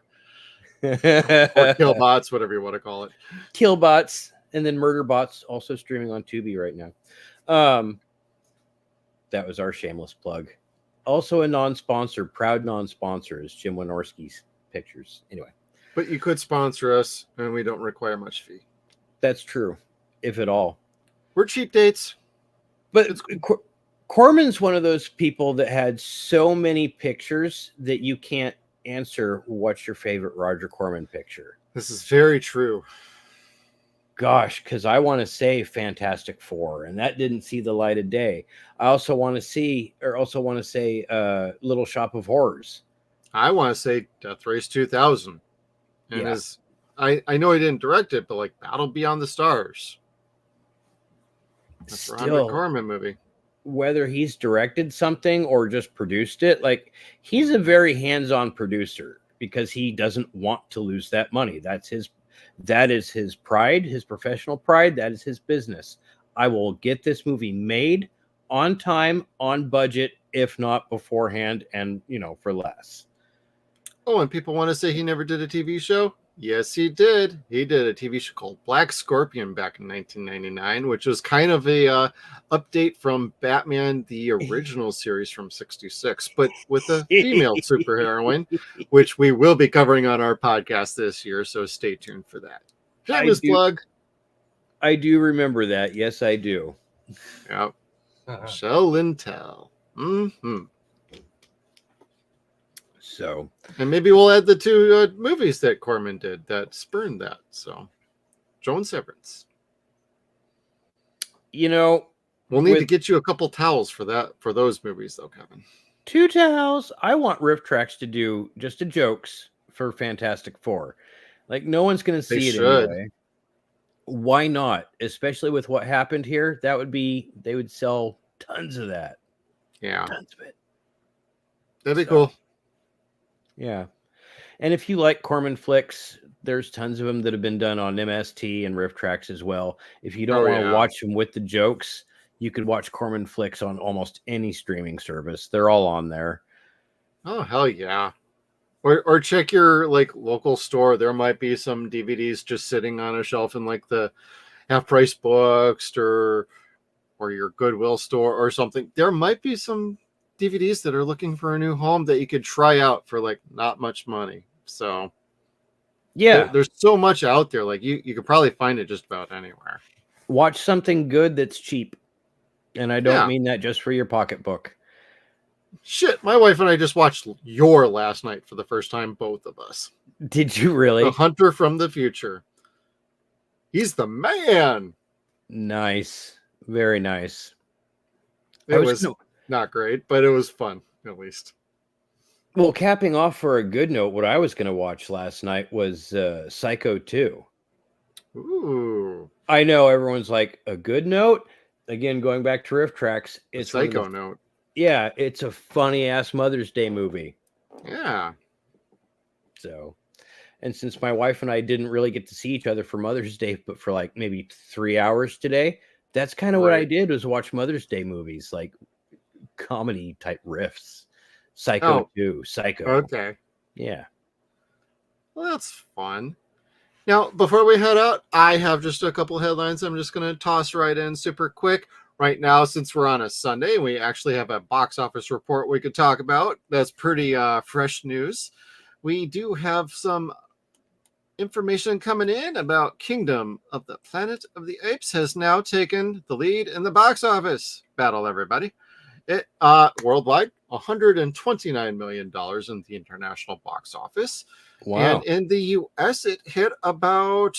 Or Killbots, whatever you want to call it. Killbots and then Murderbots also streaming on Tubi right now. That was our shameless plug. Also a non-sponsor, proud non-sponsor is Jim Wynorski's pictures. Anyway. But you could sponsor us and we don't require much fee. That's true, if at all. We're cheap dates. But Corman's one of those people that had so many pictures that you can't answer what's your favorite Roger Corman picture. This is very true. Gosh, because I want to say Fantastic Four, and that didn't see the light of day. I also want to say Little Shop of Horrors. I want to say Death Race 2000. And I know he didn't direct it, but like Battle Beyond the Stars. That's a Roger Corman movie. Whether he's directed something or just produced it, like he's a very hands-on producer because he doesn't want to lose that money. That is his pride, his professional pride. That is his business. I will get this movie made on time, on budget, if not beforehand, and for less. Oh, and people want to say he never did a TV show? Yes, he did. He did a TV show called Black Scorpion back in 1999, which was kind of a update from Batman, the original series from '66, but with a female superheroine, which we will be covering on our podcast this year, so stay tuned for that. Shameless plug. I do remember that. Yes, I do. Yep. Shell and tell. Mm-hmm. So, and maybe we'll add the two movies that Corman did that spurned that. So, Joan Severance. We'll need to get you a couple towels for those movies, though, Kevin. 2 towels. I want Riff Tracks to do just a jokes for Fantastic Four. Like no one's going to see it anyway. Why not? Especially with what happened here, they would sell tons of that. Yeah, tons of it. That'd be cool. Yeah. And if you like Corman flicks, there's tons of them that have been done on MST and Riff Tracks as well. If you don't want to watch them with the jokes, you could watch Corman flicks on almost any streaming service. They're all on there. Oh, hell yeah. Or check your local store. There might be some DVDs just sitting on a shelf in the half-price bookstore or your Goodwill store or something. There might be some DVDs that are looking for a new home that you could try out for not much money. So yeah, there's so much out there. You could probably find it just about anywhere. Watch something good that's cheap. And I don't mean that just for your pocketbook. Shit, my wife and I just watched Your last night for the first time, both of us. Did you really? The Hunter from the Future. He's the man. Nice. Very nice. It was not great, but it was fun, at least. Well, capping off for a good note, what I was going to watch last night was Psycho 2. Ooh, I know everyone's like, a good note? Again, going back to Riff Tracks, a it's one of Psycho the, note. yeah, it's a funny ass Mother's Day movie. Yeah. So, and since my wife and I didn't really get to see each other for Mother's Day, but for like maybe 3 hours today, that's kind of what I Right. did was watch Mother's Day movies, like comedy type riffs. Psycho Oh, 2, Psycho. okay. Yeah. Well, that's fun. Now, before we head out, I have just a couple headlines I'm just going to toss right in super quick. Right now, since we're on a Sunday, we actually have a box office report we could talk about. That's pretty fresh news. We do have some information coming in about Kingdom of the Planet of the Apes has now taken the lead in the box office battle, everybody. It worldwide, $129 million in the international box office. Wow. And in the US, it hit about,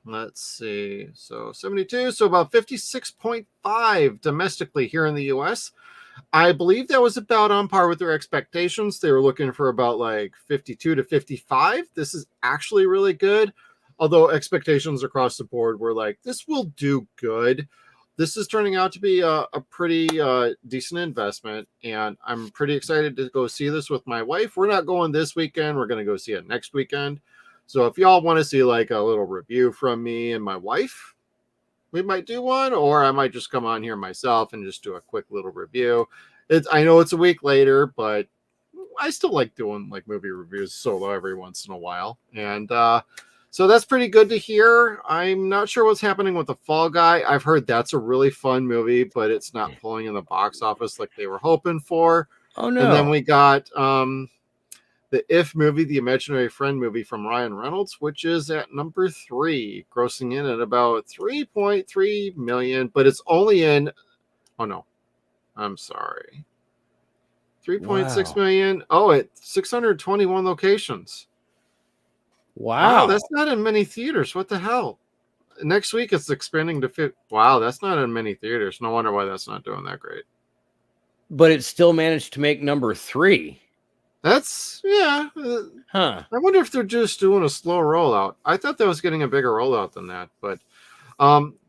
let's see, so 72, so about 56.5 domestically here in the US. I believe that was about on par with their expectations. They were looking for about like 52 to 55. This is actually really good. Although expectations across the board were like, this will do good. This is turning out to be a pretty decent investment. And I'm pretty excited to go see this with my wife. We're not going this weekend. We're going to go see it next weekend. So if y'all want to see like a little review from me and my wife, we might do one, or I might just come on here myself and just do a quick little review. I know it's a week later, but I still like doing like movie reviews solo every once in a while. And so that's pretty good to hear. I'm not sure what's happening with the Fall Guy. I've heard that's a really fun movie, but it's not pulling in the box office like they were hoping for. Oh no. And then we got the If movie, the Imaginary Friend movie from Ryan Reynolds, which is at number 3, grossing in at about 3.3 million, but it's only in, oh no, I'm sorry, 3.6 Wow. million. Oh, at 621 locations. Wow. That's not in many theaters. What the hell? Next week it's expanding to 50. Wow, that's not in many theaters. No wonder why that's not doing that great. But it still managed to make number 3. That's, yeah. Huh. I wonder if they're just doing a slow rollout. I thought that was getting a bigger rollout than that, but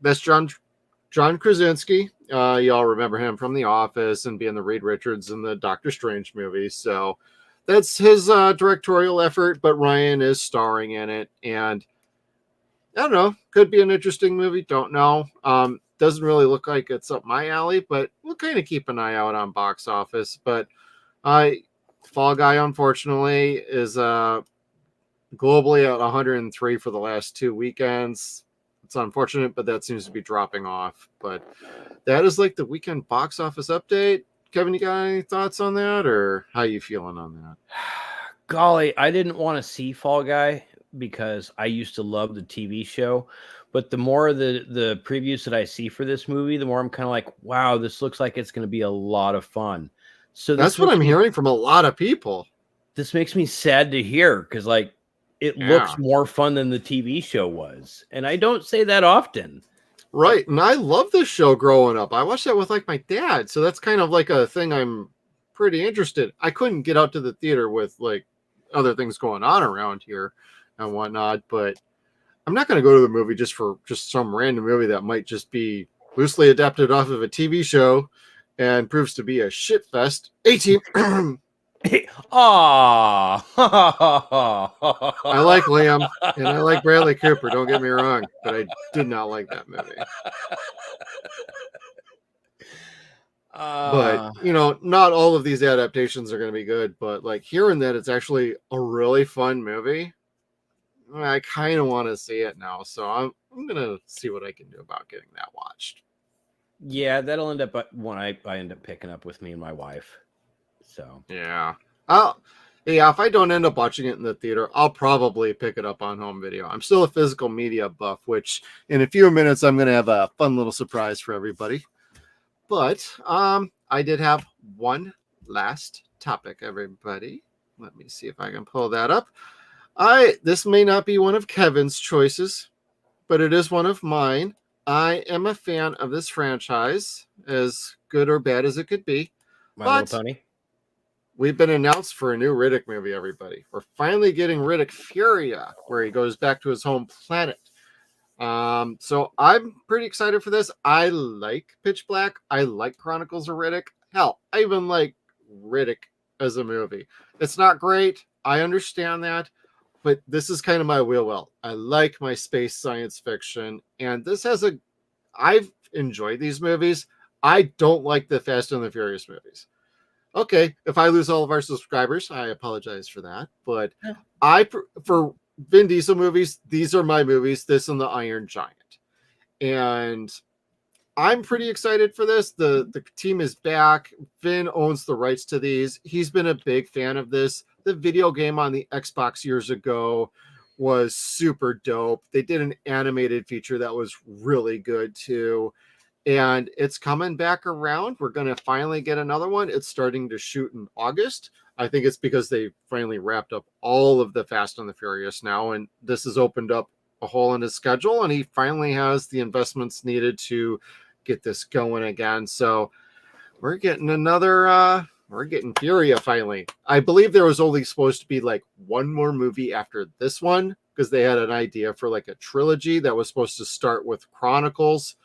that's John Krasinski. Y'all remember him from The Office and being the Reed Richards in the Doctor Strange movie. So that's his directorial effort, but Ryan is starring in it. And I don't know, could be an interesting movie. Don't know. Doesn't really look like it's up my alley, but we'll kind of keep an eye out on box office. But Fall Guy, unfortunately, is globally at 103 for the last 2 weekends. It's unfortunate, but that seems to be dropping off. But that is like the weekend box office update. Kevin, you got any thoughts on that, or how you feeling on that? Golly, I didn't want to see Fall Guy because I used to love the TV show. But the more the previews that I see for this movie, the more I'm kind of like, wow, this looks like it's going to be a lot of fun. So That's what I'm hearing from a lot of people. This makes me sad to hear because, like, it looks more fun than the TV show was. And I don't say that often. Right. And I love this show growing up. I watched that with like my dad. So that's kind of like a thing I'm pretty interested. I couldn't get out to the theater with like other things going on around here and whatnot, but I'm not going to go to the movie just for just some random movie that might just be loosely adapted off of a TV show and proves to be a shit fest. 18. I I like Liam and I like Bradley Cooper. Don't get me wrong, but I did not like that movie. But you know, not all of these adaptations are going to be good. But like hearing that it's actually a really fun movie, I kind of want to see it now. So I'm gonna see what I can do about getting that watched. Yeah, that'll end up when I end up picking up with me and my wife. So yeah, if I don't end up watching it in the theater, I'll probably pick it up on home video. I'm still a physical media buff, which in a few minutes I'm gonna have a fun little surprise for everybody. But I did have one last topic, everybody. Let me see if I can pull that up. This may not be one of Kevin's choices, but it is one of mine. I am a fan of this franchise, as good or bad as it could be. My Little Pony. we've been announced for a new Riddick movie, everybody. We're finally getting Riddick Furia, where he goes back to his home planet. So I'm pretty excited for this. I like Pitch Black. I like Chronicles of Riddick. Hell, I even like Riddick as a movie. It's not great. I understand that. But this is kind of my wheelhouse. I like my space science fiction. And this has I've enjoyed these movies. I don't like the Fast and the Furious movies. Okay, if I lose all of our subscribers, I apologize for that. But for Vin Diesel movies, these are my movies, this and the Iron Giant. And I'm pretty excited for this. The team is back. Vin owns the rights to these. He's been a big fan of this. The video game on the Xbox years ago was super dope. They did an animated feature that was really good too. And it's coming back around. We're going to finally get another one. It's starting to shoot in August. I think it's because they finally wrapped up all of the Fast and the Furious now. And this has opened up a hole in his schedule. And he finally has the investments needed to get this going again. So we're getting we're getting Furia finally. I believe there was only supposed to be like one more movie after this one, because they had an idea for like a trilogy that was supposed to start with Chronicles.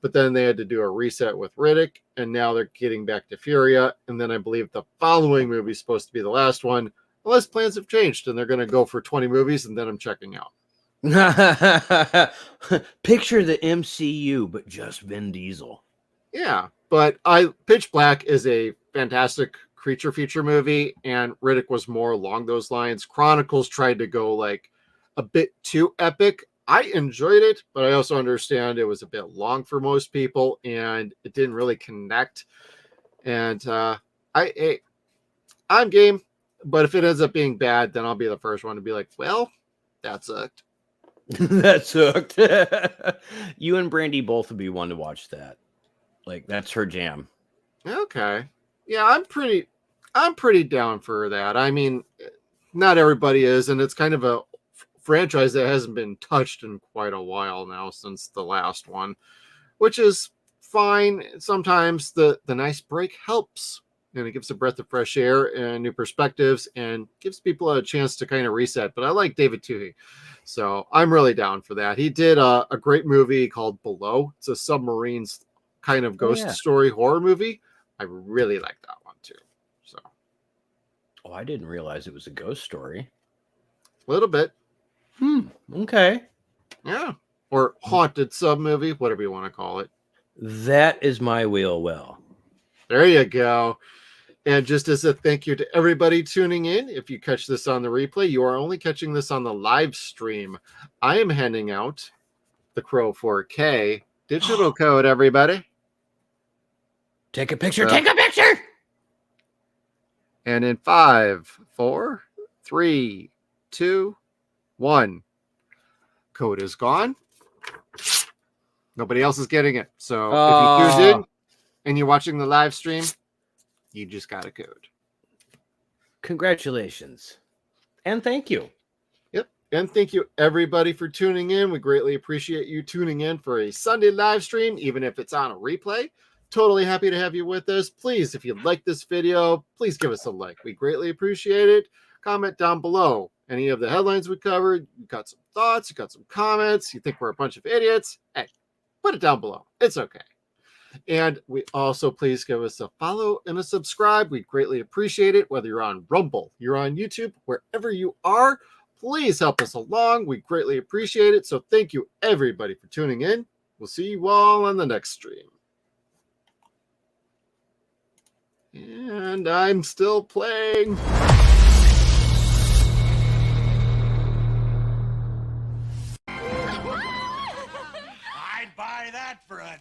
But then they had to do a reset with Riddick, and now they're getting back to Furia. And then I believe the following movie is supposed to be the last one, unless plans have changed and they're going to go for 20 movies, and then I'm checking out. Picture the MCU, but just Vin Diesel. Yeah, but Pitch Black is a fantastic creature feature movie, and Riddick was more along those lines. Chronicles tried to go like a bit too epic. I enjoyed it, but I also understand it was a bit long for most people, and it didn't really connect. And I'm game, but if it ends up being bad, then I'll be the first one to be like, well, that sucked. That sucked. You and Brandy both would be one to watch that. Like, that's her jam. Okay. Yeah, I'm pretty down for that. I mean, not everybody is, and it's kind of a franchise that hasn't been touched in quite a while now, since the last one, which is fine. Sometimes the nice break helps, and it gives a breath of fresh air and new perspectives and gives people a chance to kind of reset. But I like David Twohy, so I'm really down for that. He did a great movie called Below. It's a submarines kind of ghost story horror movie. I really like that one too. So, I didn't realize it was a ghost story. A little bit. Okay. Yeah. Or haunted sub movie, whatever you want to call it. That is my wheel. There you go. And just as a thank you to everybody tuning in, if you catch this on the replay, you are only catching this on the live stream. I am handing out the Crow 4K digital code, everybody. Take a picture. Take a picture. And in 5, 4, 3, 2, 1. Code is gone. Nobody else is getting it. So if you tuned in and you're watching the live stream, you just got a code. Congratulations. And thank you. Yep. And thank you, everybody, for tuning in. We greatly appreciate you tuning in for a Sunday live stream, even if it's on a replay. Totally happy to have you with us. Please, if you like this video, please give us a like. We greatly appreciate it. Comment down below any of the headlines we covered. You got some thoughts, you got some comments, you think we're a bunch of idiots. Hey, put it down below. It's okay. And we also please give us a follow and a subscribe. We greatly appreciate it. Whether you're on Rumble, you're on YouTube, wherever you are, please help us along. We greatly appreciate it. So thank you, everybody, for tuning in. We'll see you all on the next stream. And I'm still playing. I'd buy that for $1.